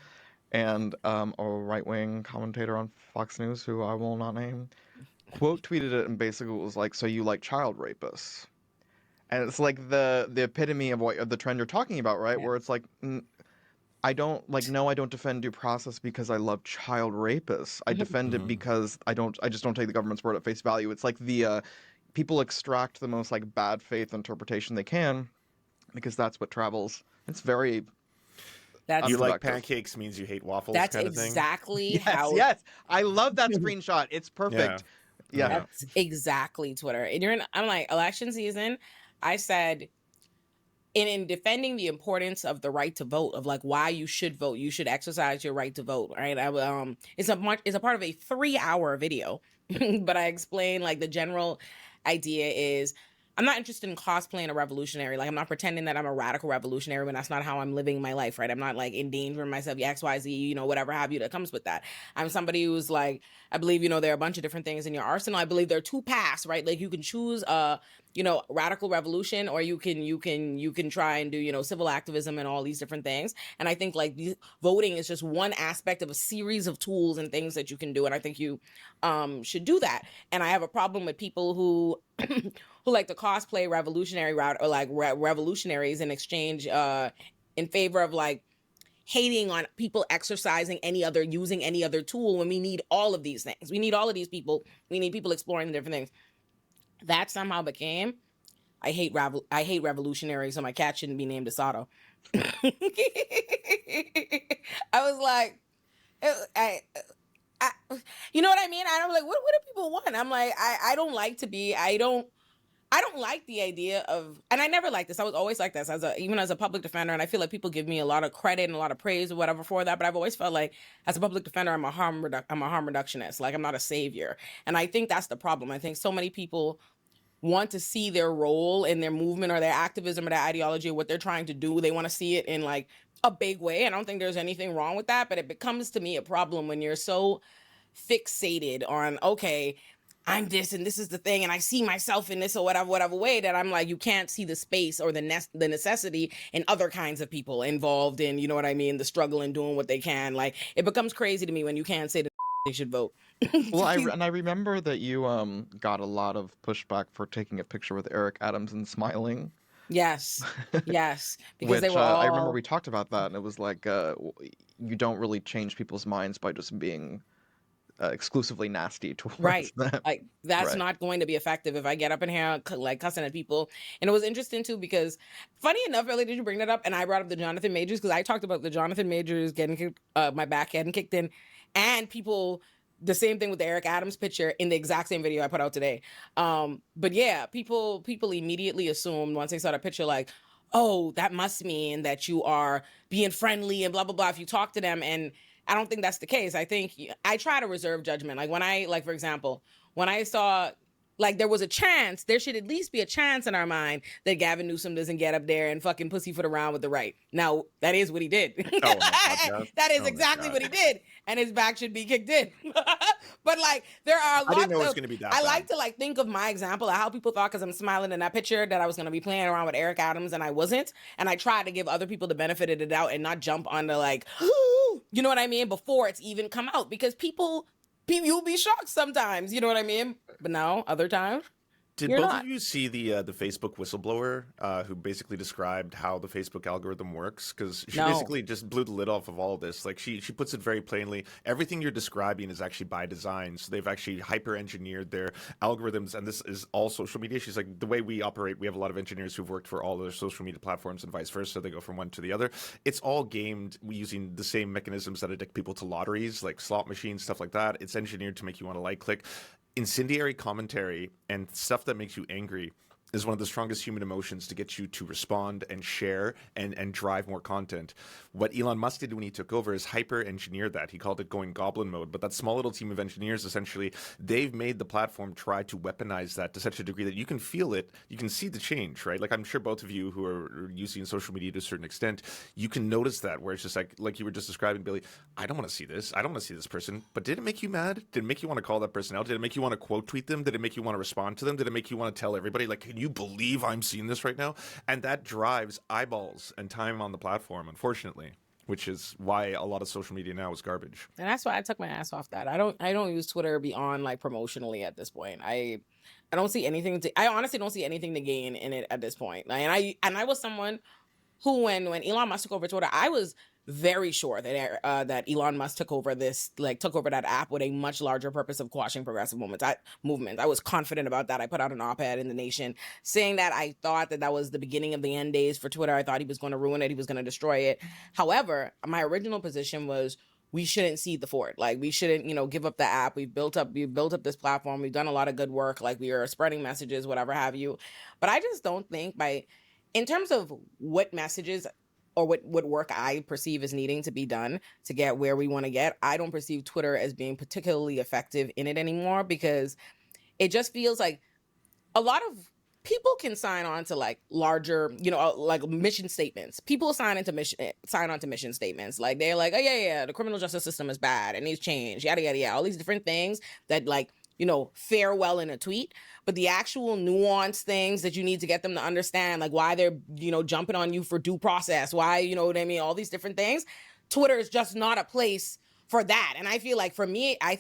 Speaker 2: And a right-wing commentator on Fox News, who I will not name, quote tweeted it and basically was like, "So you like child rapists?" And it's like the epitome of the trend you're talking about, right? Where it's like, I don't like, no, I don't defend due process because I love child rapists. I defend it because I just don't take the government's word at face value. It's like the people extract the most like bad faith interpretation they can because that's what travels. It's very
Speaker 1: that's
Speaker 3: you like
Speaker 2: unproductive.
Speaker 3: pancakes means you hate waffles,
Speaker 1: that's
Speaker 3: kind of thing.
Speaker 1: exactly how
Speaker 2: Yes, I love that screenshot. It's perfect. Yeah.
Speaker 1: That's exactly Twitter. And I'm like, election season, I said, in defending the importance of the right to vote, of like why you should vote, you should exercise your right to vote, right? It's a part of a 3-hour video, but I explain like the general idea is I'm not interested in cosplaying a revolutionary. Like I'm not pretending that I'm a radical revolutionary when that's not how I'm living my life, right? I'm not like endangering myself, XYZ, whatever have you that comes with that. I'm somebody who's like, I believe, there are a bunch of different things in your arsenal. I believe there are two paths, right? Like you can choose radical revolution, or you can try and do, civil activism and all these different things. And I think like voting is just one aspect of a series of tools and things that you can do. And I think you should do that. And I have a problem with people who who like to cosplay revolutionary route, or like revolutionaries in exchange in favor of like hating on people exercising using any other tool, when we need all of these things. We need all of these people. We need people exploring the different things. That somehow became, I hate revolutionaries, so my cat shouldn't be named Asado. I was like, you know what I mean? And I'm like, what do people want? I'm like, I don't like the idea of, and I never liked this. I was always like this even as a public defender. And I feel like people give me a lot of credit and a lot of praise or whatever for that. But I've always felt like as a public defender, I'm a harm reductionist. Like I'm not a savior. And I think that's the problem. I think so many people want to see their role in their movement or their activism or their ideology or what they're trying to do. They want to see it in like a big way. I don't think there's anything wrong with that, but it becomes to me a problem when you're so fixated on, okay, I'm this and this is the thing, and I see myself in this or whatever way, that I'm like, you can't see the space or the necessity in other kinds of people involved in, you know what I mean, the struggle and doing what they can. Like it becomes crazy to me when you can't say that they should vote.
Speaker 2: Well, I remember that you got a lot of pushback for taking a picture with Eric Adams and smiling.
Speaker 1: Yes, because
Speaker 2: which
Speaker 1: they were all...
Speaker 2: I remember we talked about that, and it was like you don't really change people's minds by just being exclusively nasty towards
Speaker 1: Right.
Speaker 2: them.
Speaker 1: Like that's
Speaker 2: Right.
Speaker 1: not going to be effective if I get up in here like cussing at people. And it was interesting too because funny enough, earlier did you bring that up? And I brought up the Jonathan Majors because I talked about the Jonathan Majors getting my back getting kicked in, and people the same thing with the Eric Adams picture in the exact same video I put out today. But yeah, people immediately assumed once they saw the picture like, oh, that must mean that you are being friendly and blah blah blah if you talk to them. And I don't think that's the case. I think I try to reserve judgment. Like when I, like for example, when I saw, like there was a chance, there should at least be a chance in our mind that Gavin Newsom doesn't get up there and fucking pussyfoot around with the right. Now that is what he did.
Speaker 3: Oh, on the podcast?
Speaker 1: That is
Speaker 3: Oh my
Speaker 1: exactly
Speaker 3: God.
Speaker 1: what he did, and his back should be kicked in. But like there are lots
Speaker 3: I didn't know it was
Speaker 1: of.
Speaker 3: going to be that
Speaker 1: I
Speaker 3: bad.
Speaker 1: like to like think of my example of how people thought because I'm smiling in that picture that I was going to be playing around with Eric Adams and I wasn't, and I tried to give other people the benefit of the doubt and not jump onto like, you know what I mean, before it's even come out because people you'll be shocked sometimes, you know what I mean? But no, other times.
Speaker 3: Did
Speaker 1: You're
Speaker 3: both
Speaker 1: not.
Speaker 3: of you see the Facebook whistleblower who basically described how the Facebook algorithm works? Because she
Speaker 1: No.
Speaker 3: basically just blew the lid off of all of this. Like she puts it very plainly. Everything you're describing is actually by design. So they've actually hyper-engineered their algorithms, and this is all social media. She's like, the way we operate, we have a lot of engineers who've worked for all other social media platforms and vice versa. They go from one to the other. It's all gamed using the same mechanisms that addict people to lotteries, like slot machines, stuff like that. It's engineered to make you want to like click. Incendiary commentary and stuff that makes you angry is one of the strongest human emotions to get you to respond and share and drive more content. What Elon Musk did when he took over is hyper-engineer that. He called it going goblin mode. But that small little team of engineers, essentially, they've made the platform try to weaponize that to such a degree that you can feel it. You can see the change, right? Like I'm sure both of you who are using social media to a certain extent, you can notice that where it's just like you were just describing, Billy, I don't want to see this. I don't want to see this person. But did it make you mad? Did it make you want to call that person out? Did it make you want to quote tweet them? Did it make you want to respond to them? Did it make you want to tell everybody, like, can you believe I'm seeing this right now? And that drives eyeballs and time on the platform, unfortunately, which is why a lot of social media now is garbage.
Speaker 1: And that's why I took my ass off that. I don't use Twitter beyond like promotionally at this point. I don't see anything I honestly don't see anything to gain in it at this point. And I was someone who when Elon Musk took over Twitter, I was very sure that Elon Musk took over that app with a much larger purpose of quashing progressive movements. I was confident about that. I put out an op-ed in The Nation saying that I thought that was the beginning of the end days for Twitter. I thought he was going to ruin it. He was going to destroy it. However, my original position was we shouldn't cede the fort. Like we shouldn't, give up the app. We've built up this platform. We've done a lot of good work. Like we are spreading messages, whatever have you. But I just don't think in terms of what messages or what work I perceive as needing to be done to get where we want to get, I don't perceive Twitter as being particularly effective in it anymore because it just feels like a lot of people can sign on to like larger, like mission statements. People sign on to mission statements. Like they're like, oh yeah, the criminal justice system is bad. It needs change, yada, yada, yada. All these different things that like, fare well in a tweet, but the actual nuanced things that you need to get them to understand, like why they're, jumping on you for due process, why, you know what I mean? All these different things. Twitter is just not a place for that. And I feel like for me, I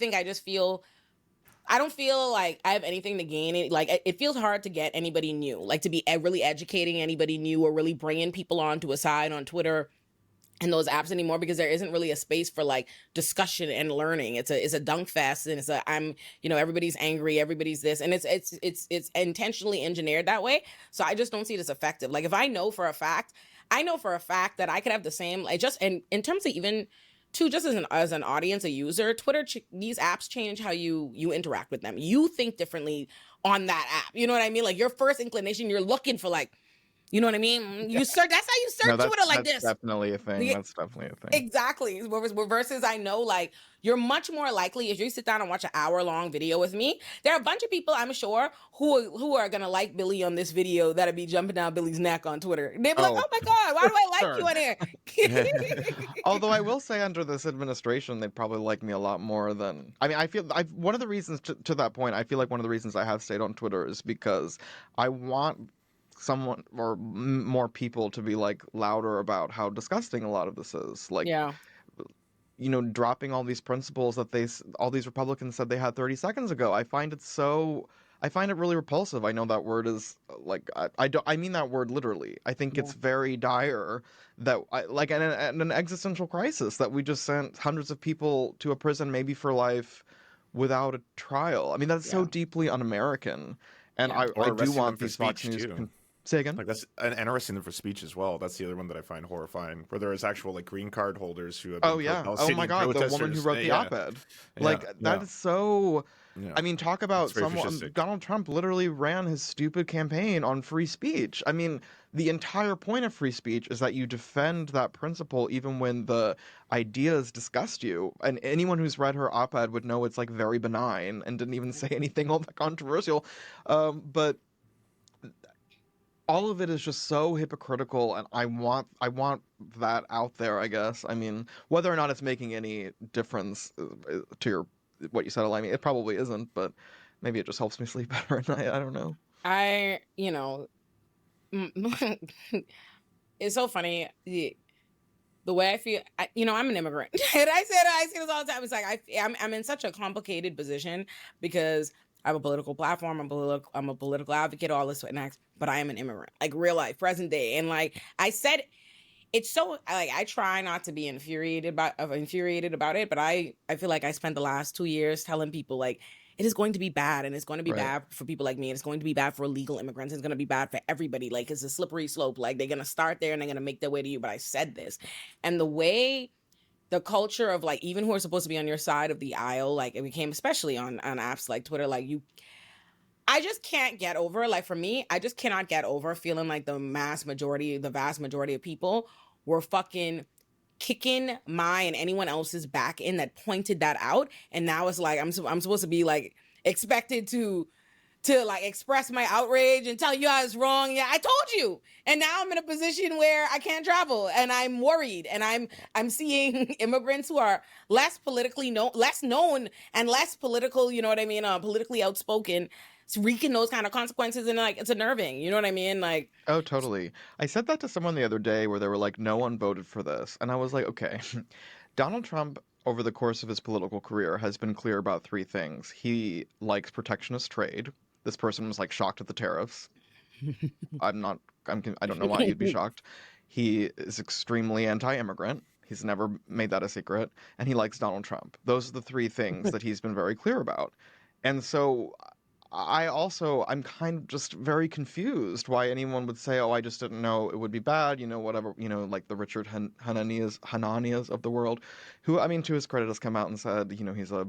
Speaker 1: don't feel like I have anything to gain. Like it feels hard to get anybody new, like to be really educating anybody new or really bringing people onto a side on Twitter and those apps anymore because there isn't really a space for like discussion and learning. It's a dunk fest and everybody's angry, everybody's this, and it's intentionally engineered that way. So I just don't see it as effective. Like if I know for a fact that I could have the same, like just in terms of even too, just as an audience, a user, Twitter, these apps change how you interact with them. You think differently on that app. You know what I mean? Like your first inclination, you're looking for like, you know what I mean? You search. That's how you search Twitter like this.
Speaker 2: That's definitely a thing. That's definitely a thing.
Speaker 1: Exactly. Versus, I know, like you're much more likely if you sit down and watch an hour-long video with me. There are a bunch of people I'm sure who are gonna like Billy on this video that'll be jumping down Billy's neck on Twitter. They'll be like, "Oh my god, why do I like you on here?"
Speaker 2: Although I will say, under this administration, they'd probably like me a lot more than. I mean, I feel one of the reasons to that point. I feel like one of the reasons I have stayed on Twitter is because I want someone or more people to be like louder about how disgusting a lot of this is. Like,
Speaker 1: yeah,
Speaker 2: dropping all these principles that all these Republicans said they had 30 seconds ago. I find it really repulsive. I know that word is like I mean that word literally. I think it's very dire that like an existential crisis that we just sent hundreds of people to a prison, maybe for life, without a trial. I mean, that's so
Speaker 1: Yeah.
Speaker 2: deeply un-American. And
Speaker 1: Yeah.
Speaker 2: I do
Speaker 3: arresting them
Speaker 2: want
Speaker 3: for
Speaker 2: these Fox
Speaker 3: speech,
Speaker 2: News...
Speaker 3: too.
Speaker 2: Say again?
Speaker 3: Like, that's and arresting them for speech as well. That's the other one that I find horrifying, where there is actual like green card holders who have been
Speaker 2: Oh, yeah. Oh, my
Speaker 3: Palestinian
Speaker 2: God, the woman who
Speaker 3: protesters.
Speaker 2: wrote the
Speaker 3: Yeah,
Speaker 2: op-ed.
Speaker 3: yeah,
Speaker 2: Like, that
Speaker 3: yeah,
Speaker 2: is so...
Speaker 3: yeah.
Speaker 2: I mean, talk
Speaker 3: It's
Speaker 2: about
Speaker 3: very
Speaker 2: someone...
Speaker 3: fascistic.
Speaker 2: Donald Trump literally ran his stupid campaign on free speech. I mean, the entire point of free speech is that you defend that principle even when the ideas disgust you. And anyone who's read her op-ed would know it's, like, very benign and didn't even say anything all that controversial. But all of it is just so hypocritical, and I want that out there, I guess. I mean, whether or not it's making any difference to your what you said, Olay, I mean, it probably isn't, but maybe it just helps me sleep better at night. I don't know.
Speaker 1: It's so funny. The way I feel, I'm an immigrant. And I say this all the time. It's like, I'm in such a complicated position because I have a political platform. I'm a political advocate, all this and that, but I am an immigrant, like real life, present day. And like I said, it's so like I try not to be infuriated about it, but I feel like I spent the last 2 years telling people like it is going to be bad, and it's going to be
Speaker 2: Right.
Speaker 1: bad for people like me, and it's going to be bad for illegal immigrants, it's going to be bad for everybody. Like it's a slippery slope. Like they're going to start there and they're going to make their way to you. But I said this, and the way the culture of like even who are supposed to be on your side of the aisle, like it became especially on apps like Twitter, like I just can't get over, like for me, I just cannot get over feeling like the vast majority of people were fucking kicking my and anyone else's back in that pointed that out. And now it's like I'm supposed to be like expected to like express my outrage and tell you I was wrong. Yeah, I told you. And now I'm in a position where I can't travel and I'm worried, and I'm seeing immigrants who are less known and less political, you know what I mean, politically outspoken, wreaking those kind of consequences, and like it's unnerving, you know what I mean? Like,
Speaker 2: Oh, totally. I said that to someone the other day where they were like, no one voted for this. And I was like, okay, Donald Trump, over the course of his political career, has been clear about three things. He likes protectionist trade. This person was like shocked at the tariffs. I don't know why you'd be shocked. He is extremely anti-immigrant. He's never made that a secret. And he likes Donald Trump. Those are the three things that he's been very clear about. And so I'm kind of just very confused why anyone would say, oh, I just didn't know it would be bad, whatever, like the Richard Hananias of the world, who, I mean, to his credit, has come out and said, he's a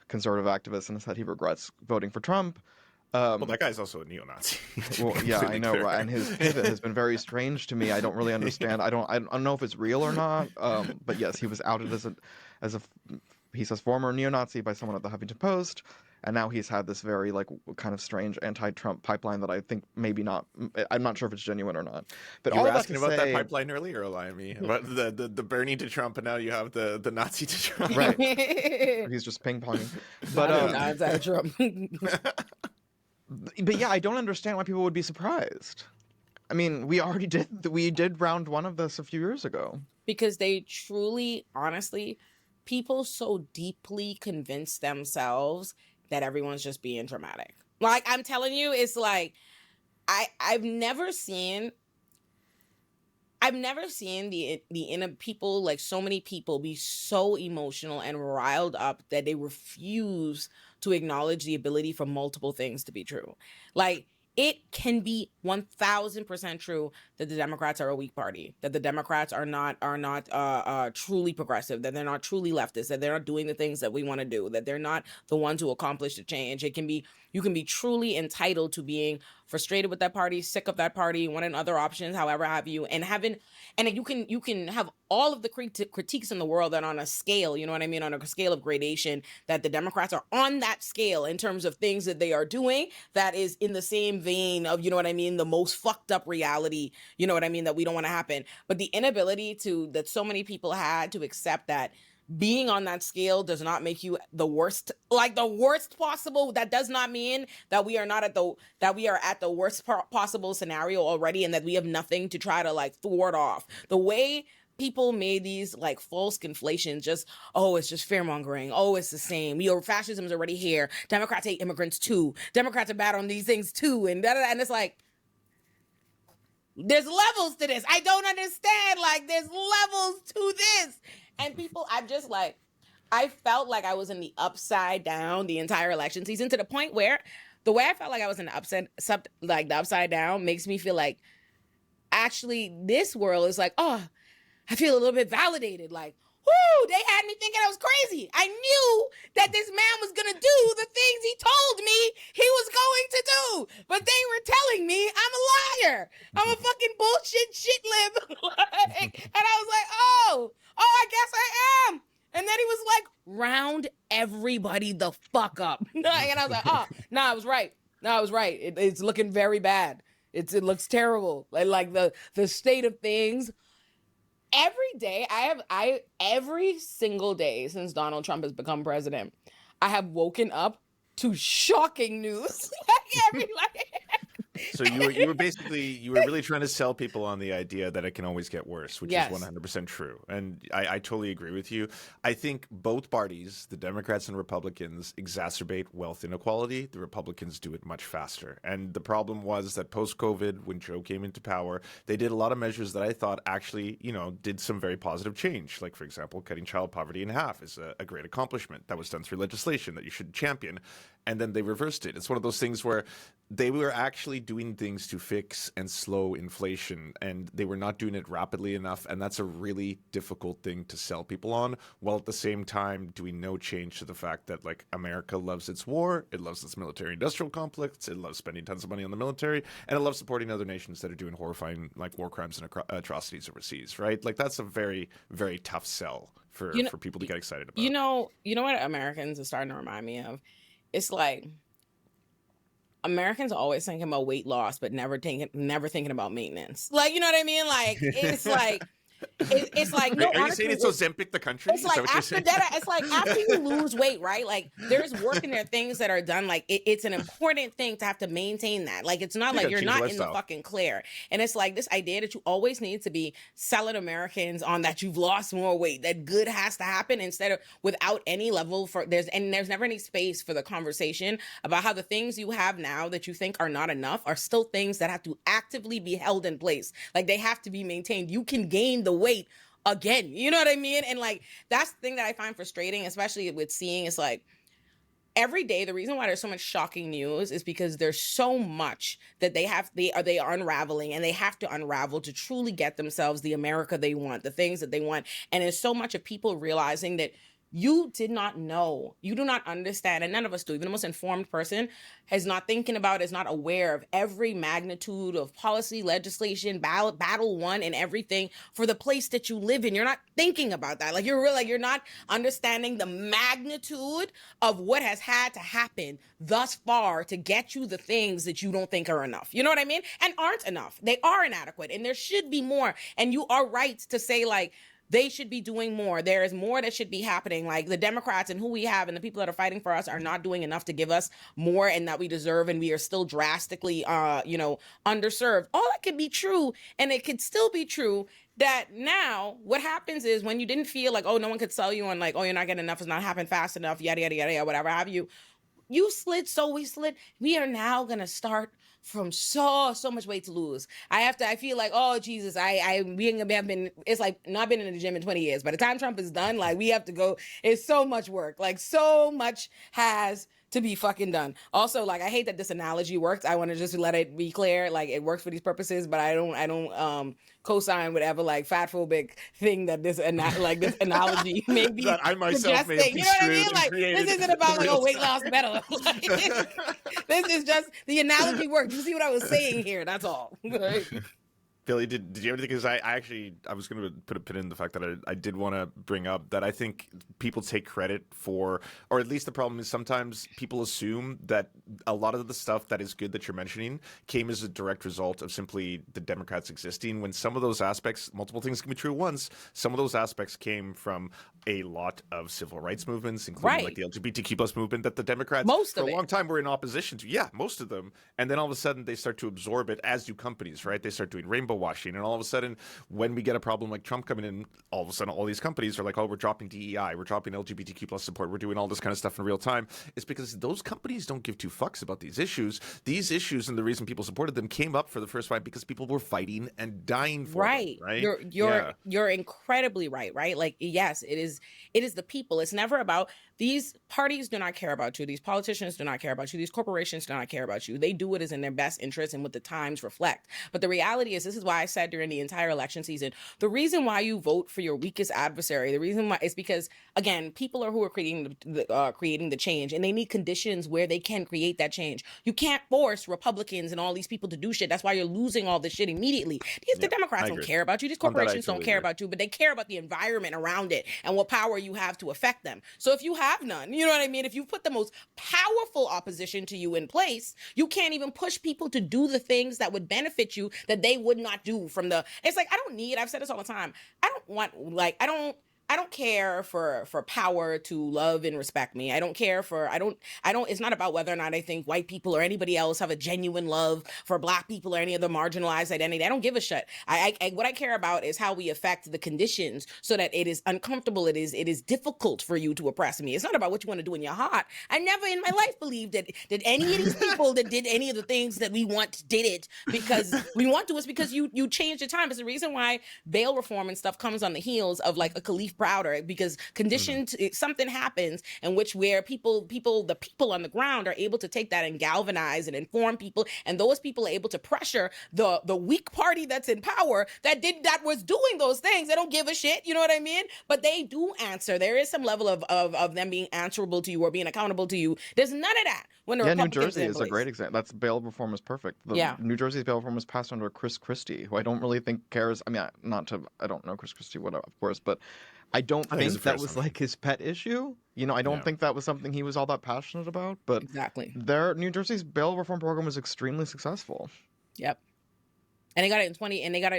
Speaker 2: conservative activist and said he regrets voting for Trump.
Speaker 3: Well, that guy's also a neo-Nazi.
Speaker 2: Well, yeah, I know, right? And his pivot has been very strange to me. I don't really understand. I don't know if it's real or not. But yes, he was outed as a he says former neo-Nazi by someone at the Huffington Post, and now he's had this very like kind of strange anti-Trump pipeline that I think maybe not. I'm not sure if it's genuine or not. But
Speaker 3: You
Speaker 2: all
Speaker 3: were
Speaker 2: of that
Speaker 3: asking
Speaker 2: to
Speaker 3: about that
Speaker 2: say,
Speaker 3: pipeline earlier, Olay, me about the Bernie to Trump, and now you have the Nazi to Trump.
Speaker 2: right? He's just ping-ponging. But
Speaker 1: Trump.
Speaker 2: But yeah, I don't understand why people would be surprised. I mean, we did round one of this a few years ago.
Speaker 1: Because they truly, honestly, people so deeply convince themselves that everyone's just being dramatic. Like, I'm telling you, it's like, I've never seen the people, like so many people, be so emotional and riled up that they refuse to acknowledge the ability for multiple things to be true. Like, it can be 1000% true that the Democrats are a weak party, that the Democrats are not truly progressive, that they're not truly leftist, that they're not doing the things that we want to do, that they're not the ones who accomplish the change. You can be truly entitled to being frustrated with that party, sick of that party, wanting other options, however have you, and you can have all of the critiques in the world that on a scale, you know what I mean, on a scale of gradation, that the Democrats are on that scale in terms of things that they are doing that is in the same vein of, you know what I mean, the most fucked up reality, you know what I mean, that we don't want to happen. But the inability that so many people had to accept that being on that scale does not make you the worst possible. That does not mean that we are at the worst possible scenario already, and that we have nothing to try to like thwart off. The way people made these like false conflations, just, oh, it's just fear mongering. Oh, it's the same. Fascism is already here. Democrats hate immigrants too. Democrats are bad on these things too. And and it's like, there's levels to this. I don't understand. Like, there's levels to this. And people, I'm just like, I felt like I was in the upside down the entire election season, to the point where the way I felt like I was in the upside down makes me feel like actually this world is like, oh, I feel a little bit validated. Like, whoo, they had me thinking I was crazy. I knew that this man was going to do the things he told me he was going to do. But they were telling me I'm a liar. I'm a fucking bullshit shit lib. And I was like, oh, I guess I am. And then he was like, round everybody the fuck up. And I was like, oh, no, I was right. No, I was right. It's looking very bad. It looks terrible. Like the state of things. Every day, every single day since Donald Trump has become president, I have woken up to shocking news.
Speaker 3: So you were really trying to sell people on the idea that it can always get worse, which is 100% true. And I totally agree with you. I think both parties, the Democrats and Republicans, exacerbate wealth inequality. The Republicans do it much faster. And the problem was that post-COVID, when Joe came into power, they did a lot of measures that I thought actually, did some very positive change. Like, for example, cutting child poverty in half is a great accomplishment. That was done through legislation that you should champion. And then they reversed it. It's one of those things where they were actually doing things to fix and slow inflation, and they were not doing it rapidly enough. And that's a really difficult thing to sell people on, while at the same time doing no change to the fact that, like, America loves its war, it loves its military-industrial complex, it loves spending tons of money on the military, and it loves supporting other nations that are doing horrifying, like, war crimes and atrocities overseas, right? Like, that's a very, very tough sell for people to get excited about.
Speaker 1: You know what Americans are starting to remind me of? It's like Americans are always thinking about weight loss, but never thinking about maintenance. Like, you know what I mean? Like, it's like, it's like, no,
Speaker 3: are you saying it's Ozempic the country?
Speaker 1: It's like after that, it's like after you lose weight, right? Like, there's work and there are things that are done. Like, it's an important thing to have to maintain that. Like, it's not like you're not in the fucking clear. And it's like this idea that you always need to be selling Americans on that you've lost more weight, that good has to happen, instead of without any level there's never any space for the conversation about how the things you have now that you think are not enough are still things that have to actively be held in place. Like, they have to be maintained. You can gain the weight again, you know what I mean? And like, that's the thing that I find frustrating, especially with seeing, it's like every day, the reason why there's so much shocking news is because there's so much that they are unraveling, and they have to unravel to truly get themselves the America they want, the things that they want. And there's so much of people realizing that you did not know, you do not understand, and none of us do. Even the most informed person is not aware of every magnitude of policy, legislation, battle won, and everything for the place that you live in. You're not thinking about that. Like, you're not understanding the magnitude of what has had to happen thus far to get you the things that you don't think are enough. You know what I mean? And aren't enough. They are inadequate, and there should be more. And you are right to say, like, they should be doing more. There is more that should be happening. Like, the Democrats and who we have and the people that are fighting for us are not doing enough to give us more and that we deserve, and we are still drastically, underserved. All that could be true, and it could still be true that now what happens is when you didn't feel like, oh, no one could sell you on, like, oh, you're not getting enough, it's not happening fast enough, yada, yada, yada, whatever have you. You slid, so we slid. We are now going to start from so much weight to lose. I feel like, oh, Jesus, it's like not been in the gym in 20 years. By the time Trump is done, like, we have to go. It's so much work. Like, so much has to be fucking done. Also, like, I hate that this analogy works. I want to just let it be clear, like, it works for these purposes, but I don't co-sign whatever, like, fatphobic thing that this analogy may be
Speaker 3: that I myself may have
Speaker 1: suggesting. You know what I mean? Like, this isn't about, like, oh, weight loss better. Like, this is just the analogy works. You see what I was saying here? That's all.
Speaker 3: Billy, did you have anything? Because I was going to put a pin in the fact that I did want to bring up that I think people take credit for, or at least the problem is sometimes people assume that a lot of the stuff that is good that you're mentioning came as a direct result of simply the Democrats existing, when some of those aspects, multiple things can be true at once, some of those aspects came from a lot of civil rights movements, including like the LGBTQ plus movement that the Democrats for a long time were in opposition to. Yeah, most of them. And then all of a sudden they start to absorb it, as do companies, right? They start doing rainbow washing, and all of a sudden when we get a problem like Trump coming in, all of a sudden all these companies are like, oh, we're dropping DEI, we're dropping LGBTQ plus support, we're doing all this kind of stuff in real time. It's because those companies don't give two fucks about these issues. These issues and the reason people supported them came up for the first time because people were fighting and dying for them, right?
Speaker 1: You're incredibly right? Like, yes, it is the people. It's never about, these parties do not care about you. These politicians do not care about you. These corporations do not care about you. They do what is in their best interest and what the times reflect. But the reality is, this is why I said during the entire election season, the reason why you vote for your weakest adversary, the reason why is because, again, people are who are creating the change, and they need conditions where they can create that change. You can't force Republicans and all these people to do shit. That's why you're losing all this shit immediately. The Democrats don't care about you. These corporations don't care about you, but they care about the environment around it and what power you have to affect them. So if you have none, you know what I mean? If you put the most powerful opposition to you in place, you can't even push people to do the things that would benefit you that they would not do from the, it's like, I've said this all the time. I don't care for power to love and respect me. I don't care for, it's not about whether or not I think white people or anybody else have a genuine love for Black people or any other marginalized identity. I don't give a shit. What I care about is how we affect the conditions so that it is uncomfortable. It is difficult for you to oppress me. It's not about what you want to do in your heart. I never in my life believed that any of these people that did any of the things that we want did it because we want to. It's because you changed your time. It's the reason why bail reform and stuff comes on the heels of like a Khalif Browder, because conditions, something happens in which where the people on the ground are able to take that and galvanize and inform people, and those people are able to pressure the weak party that's in power that was doing those things. They don't give a shit, you know what I mean? But they do answer. There is some level of them being answerable to you or being accountable to you. There's none of that when the Republicans
Speaker 2: New Jersey
Speaker 1: in
Speaker 2: is a
Speaker 1: place.
Speaker 2: great example. That's bail reform is perfect. New Jersey's bail reform was passed under Chris Christie, who I don't really think cares. I mean, I don't know Chris Christie, whatever, of course, but I don't think that was like his pet issue. You know, I don't think that was something he was all that passionate about. But
Speaker 1: exactly,
Speaker 2: New Jersey's bail reform program was extremely successful.
Speaker 1: Yep. And they got it in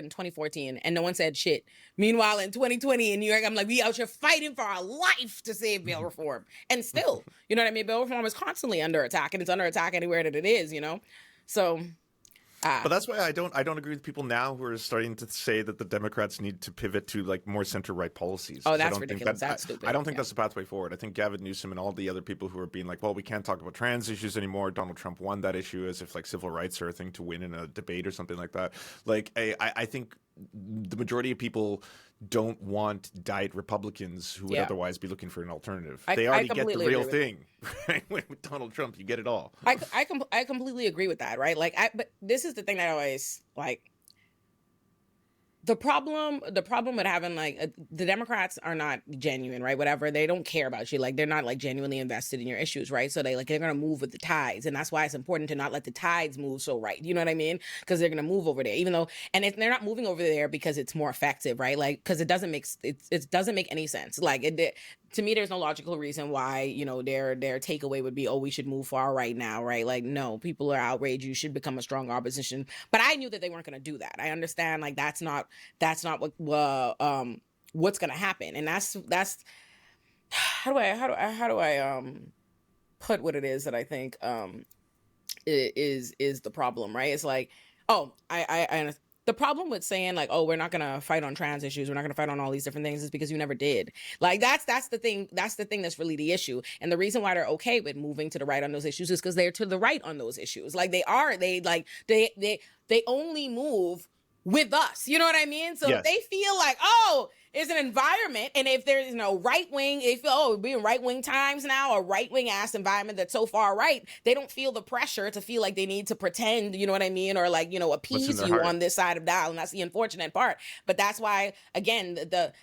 Speaker 1: 2014, and no one said shit. Meanwhile, in 2020 in New York, I'm like, we out here fighting for our life to save bail reform. And still, you know what I mean? Bail reform is constantly under attack, and it's under attack anywhere that it is, you know? So...
Speaker 3: but that's why I don't agree with people now who are starting to say that the Democrats need to pivot to like more center-right policies.
Speaker 1: Oh, that's ridiculous. That's stupid.
Speaker 3: I don't think that's the pathway forward. I think Gavin Newsom and all the other people who are being like, well, we can't talk about trans issues anymore. Donald Trump won that issue as if like civil rights are a thing to win in a debate or something like that. Like, I think the majority of people don't want diet Republicans who would otherwise be looking for an alternative. They already get the real thing. Right? With Donald Trump, you get it all.
Speaker 1: I completely agree with that, right? Like, but this is the thing that I always like. The problem with having like the Democrats are not genuine, right? Whatever, they don't care about you. Like, they're not like genuinely invested in your issues, right? So they're gonna move with the tides, and that's why it's important to not let the tides move so right. You know what I mean? Because they're gonna move over there, even though, and if they're not moving over there because it's more effective, right? Like, because it doesn't make any sense. Like to me, there's no logical reason why, you know, their takeaway would be, oh, we should move far right now, right? Like, no, people are outraged. You should become a strong opposition. But I knew that they weren't going to do that. I understand, like, that's not what's going to happen. And that's how do I put what it is that I think is the problem, right? It's like, oh, I understand. The problem with saying like, oh, we're not going to fight on trans issues, we're not going to fight on all these different things, is because you never did. Like, that's the thing. That's the thing that's really the issue. And the reason why they're okay with moving to the right on those issues is because they're to the right on those issues. Like, they only move with us. You know what I mean? So if they feel like, oh, it's an environment, and if there's right wing, they feel, oh, we're in right wing times now, a right wing ass environment that's so far right, they don't feel the pressure to feel like they need to pretend, you know what I mean, or like, appease you on this side of the aisle. And that's the unfortunate part. But that's why, again, the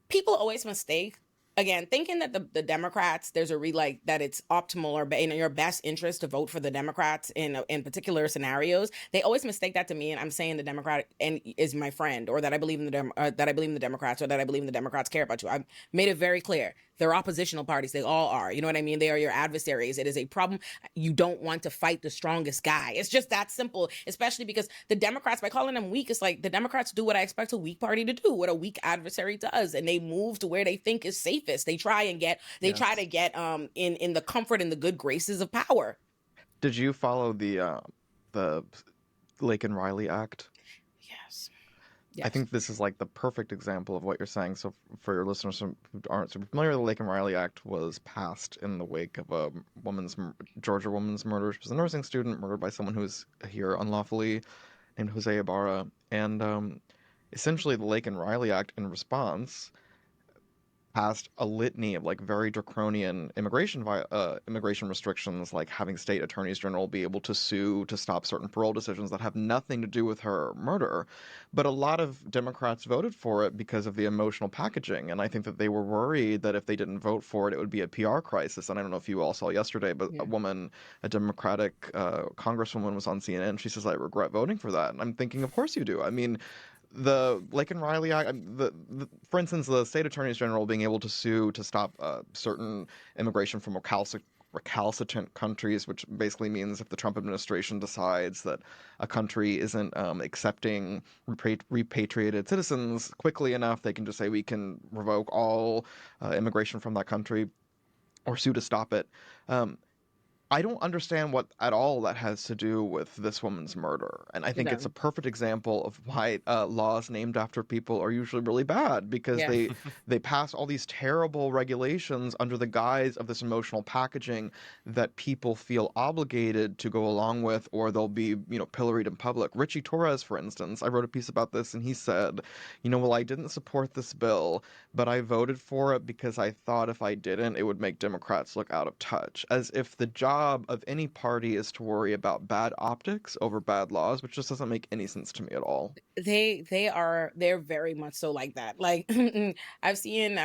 Speaker 1: people always mistake. Again, thinking that the Democrats, there's that it's optimal or in your best interest to vote for the Democrats in particular scenarios. They always mistake that to me, and I'm saying the Democrat is my friend, or that I believe in the Democrats, or that I believe in the Democrats care about you. I've made it very clear. They're oppositional parties. They all are. You know what I mean? They are your adversaries. It is a problem. You don't want to fight the strongest guy. It's just that simple, especially because the Democrats, by calling them weak, it's like the Democrats do what I expect a weak party to do, what a weak adversary does. And they move to where they think is safest. They try to get in the comfort and the good graces of power.
Speaker 2: Did you follow the Lake and Riley Act?
Speaker 1: Yes.
Speaker 2: I think this is like the perfect example of what you're saying. So for your listeners who aren't super familiar, the Lake and Riley Act was passed in the wake of a Georgia woman's murder. She was a nursing student murdered by someone who was here unlawfully, named Jose Ibarra. And essentially the Lake and Riley Act, in response, passed a litany of like very draconian immigration restrictions, like having state attorneys general be able to sue to stop certain parole decisions that have nothing to do with her murder. But a lot of Democrats voted for it because of the emotional packaging, and I think that they were worried that if they didn't vote for it, it would be a PR crisis. And I don't know if you all saw yesterday, but
Speaker 1: Yeah.
Speaker 2: a Democratic congresswoman was on CNN. She says, "I regret voting for that." And I'm thinking, of course you do. I mean, the Lake and Riley Act, for instance, the state attorneys general being able to sue to stop certain immigration from recalcitrant countries, which basically means if the Trump administration decides that a country isn't accepting repatriated citizens quickly enough, they can just say we can revoke all immigration from that country or sue to stop it. Um, I don't understand what at all that has to do with this woman's murder. And I
Speaker 1: It
Speaker 2: think it's a
Speaker 1: does.
Speaker 2: perfect example of why laws named after people are usually really bad, because
Speaker 1: Yeah.
Speaker 2: they pass all these terrible regulations under the guise of this emotional packaging that people feel obligated to go along with, or they'll be, pilloried in public. Richie Torres, for instance, I wrote a piece about this and he said, well, I didn't support this bill, but I voted for it because I thought if I didn't, it would make Democrats look out of touch. As if the job of any party is to worry about bad optics over bad laws, which just doesn't make any sense to me at all.
Speaker 1: They're very much so like that. Like I've seen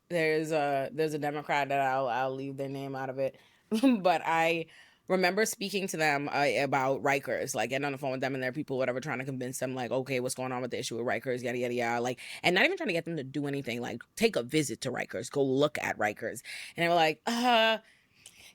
Speaker 1: there's a Democrat that I'll leave their name out of it, but I remember speaking to them about Rikers, like getting on the phone with them, and there are people whatever trying to convince them like, okay, what's going on with the issue with Rikers, yada yada yada, like, and not even trying to get them to do anything, like take a visit to Rikers, go look at Rikers, and they were like,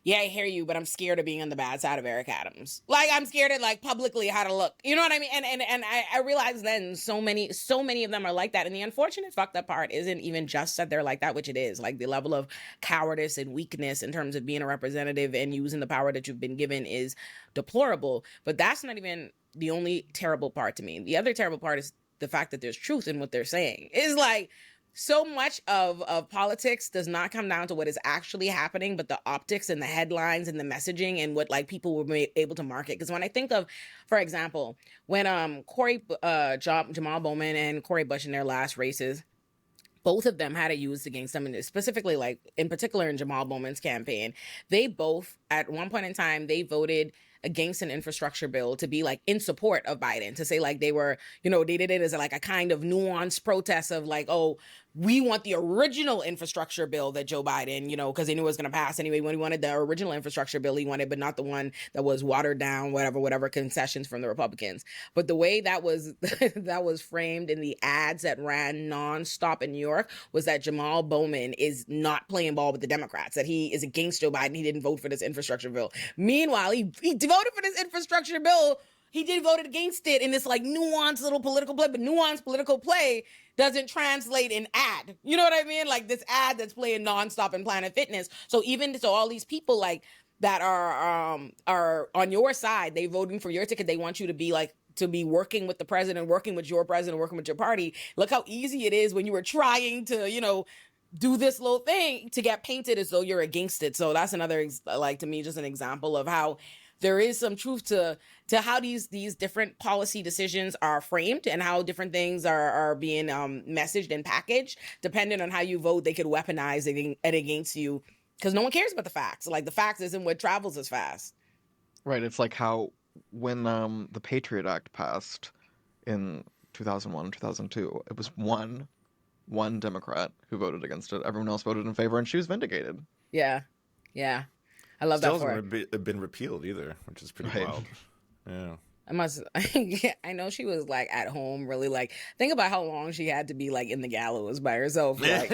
Speaker 1: yeah, I hear you, but I'm scared of being on the bad side of Eric Adams. Like I'm scared of like publicly how to look. You know what I mean? And I realize then so many of them are like that. And the unfortunate fucked up part isn't even just that they're like that, which it is. Like the level of cowardice and weakness in terms of being a representative and using the power that you've been given is deplorable. But that's not even the only terrible part to me. The other terrible part is the fact that there's truth in what they're saying. Is like so much of politics does not come down to what is actually happening, but the optics and the headlines and the messaging and what like people were able to market. Because when I think of, for example, when Jamal Bowman and Corey Bush in their last races, both of them had it used against them, and specifically, like in particular in Jamal Bowman's campaign, they both at one point in time they voted against an infrastructure bill to be like in support of Biden, to say like they were, they did it as like a kind of nuanced protest of like, oh, we want the original infrastructure bill that Joe Biden, because they knew it was going to pass anyway. When he wanted the original infrastructure bill, he wanted, but not the one that was watered down, whatever concessions from the Republicans. But the way that was that was framed in the ads that ran nonstop in New York was that Jamal Bowman is not playing ball with the Democrats, that he is against Joe Biden. He didn't vote for this infrastructure bill. Meanwhile, he voted for this infrastructure bill. He did vote against it in this like nuanced little political play, but nuanced political play doesn't translate in ad. You know what I mean? Like this ad that's playing nonstop in Planet Fitness. So all these people like that are on your side, they voting for your ticket. They want you to be like, to be working with the president, working with your president, working with your party. Look how easy it is when you were trying to, do this little thing to get painted as though you're against it. So that's another, like, to me, just an example of how there is some truth to how these different policy decisions are framed and how different things are being messaged and packaged. Depending on how you vote, they could weaponize it against you because no one cares about the facts. Like the facts isn't what travels as fast.
Speaker 2: Right. It's like how when the Patriot Act passed in 2001, 2002, it was one Democrat who voted against it. Everyone else voted in favor, and she was vindicated.
Speaker 1: Yeah. I love
Speaker 3: Still
Speaker 1: that for
Speaker 3: hasn't been repealed either, which is pretty wild. Yeah.
Speaker 1: I know she was like at home really like think about how long she had to be like in the gallows by herself. Like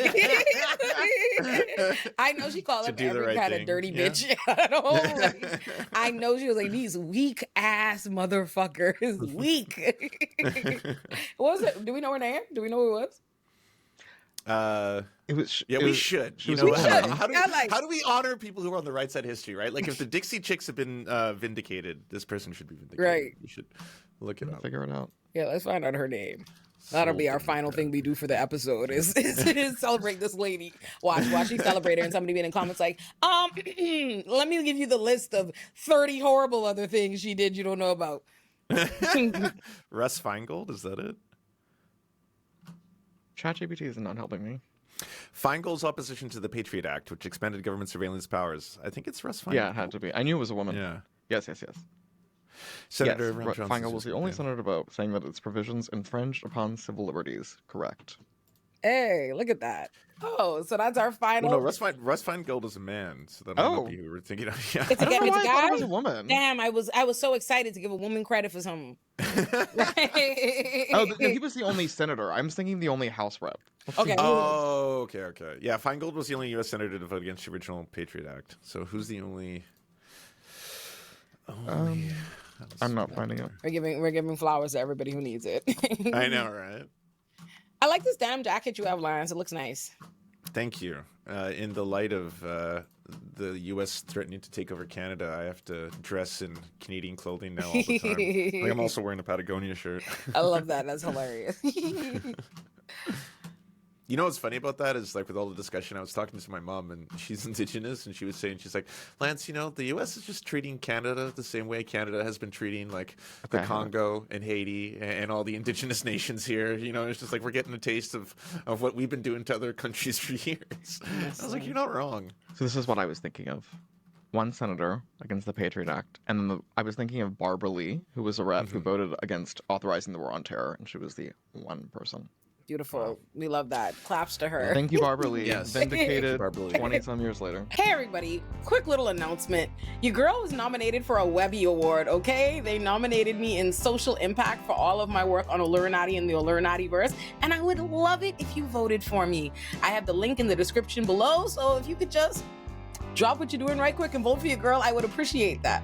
Speaker 1: I know she called up every kind of dirty bitch at home. Like, I know she was like, these weak ass motherfuckers. Weak. What was it? Do we know her name? Do we know who it was?
Speaker 3: We should. How do we honor people who are on the right side of history, right? Like if the Dixie Chicks have been vindicated, this person should be vindicated.
Speaker 1: Right.
Speaker 3: We should look it up.
Speaker 2: Figure it out.
Speaker 1: Yeah, let's find out her name. That'll be our final thing we do for the episode is celebrate this lady. Watch she celebrate her and somebody be in the comments like, let me give you the list of 30 horrible other things she did you don't know about.
Speaker 3: Russ Feingold, is that it?
Speaker 2: ChatGPT is not helping me.
Speaker 3: Feingold's opposition to the Patriot Act, which expanded government surveillance powers. I think it's Russ Feingold.
Speaker 2: Yeah, it had to be. I knew it was a woman.
Speaker 3: Yeah.
Speaker 2: Yes.
Speaker 3: Senator
Speaker 2: yes,
Speaker 3: Ron Johnson's
Speaker 2: Feingold was the only
Speaker 3: yeah.
Speaker 2: senator to vote, saying that its provisions infringed upon civil liberties. Correct.
Speaker 1: Hey, look at that. Oh, so that's our final.
Speaker 3: Well, no, Russ Feingold is a man, so that might not be who we're thinking of. Yeah.
Speaker 1: It's a,
Speaker 2: I don't know why
Speaker 1: it's a
Speaker 2: I thought
Speaker 1: guy?
Speaker 2: it was a woman.
Speaker 1: Damn, I was so excited to give a woman credit for something.
Speaker 2: Oh, he was the only senator. I'm thinking the only House rep.
Speaker 1: Okay.
Speaker 3: Oh, okay. Yeah, Feingold was the only U.S. senator to vote against the original Patriot Act. So who's the only?
Speaker 2: I'm not finding it.
Speaker 1: We're giving flowers to everybody who needs it.
Speaker 3: I know, right?
Speaker 1: I like this denim jacket you have, Lance. It looks nice.
Speaker 3: Thank you. In the light of the U.S. threatening to take over Canada, I have to dress in Canadian clothing now all the time. Like, I'm also wearing a Patagonia shirt.
Speaker 1: I love that. That's hilarious.
Speaker 3: You know what's funny about that is, like, with all the discussion, I was talking to my mom, and she's Indigenous, and she was saying, she's like, Lance, the U.S. is just treating Canada the same way Canada has been treating, like, the Congo and Haiti and all the Indigenous nations here. It's just like we're getting a taste of what we've been doing to other countries for years. I was like, you're not wrong.
Speaker 2: So this is what I was thinking of. One senator against the Patriot Act, and then I was thinking of Barbara Lee, who was a rep who voted against authorizing the war on terror, and she was the one person.
Speaker 1: Beautiful. Wow. We love that. Claps to her.
Speaker 2: Thank you, Barbara Lee.
Speaker 3: Yes.
Speaker 2: Vindicated 20-some years later.
Speaker 1: Hey, everybody. Quick little announcement. Your girl was nominated for a Webby Award, okay? They nominated me in social impact for all of my work on Illuminati and the Illuminati-verse, and I would love it if you voted for me. I have the link in the description below, so if you could just drop what you're doing right quick and vote for your girl, I would appreciate that.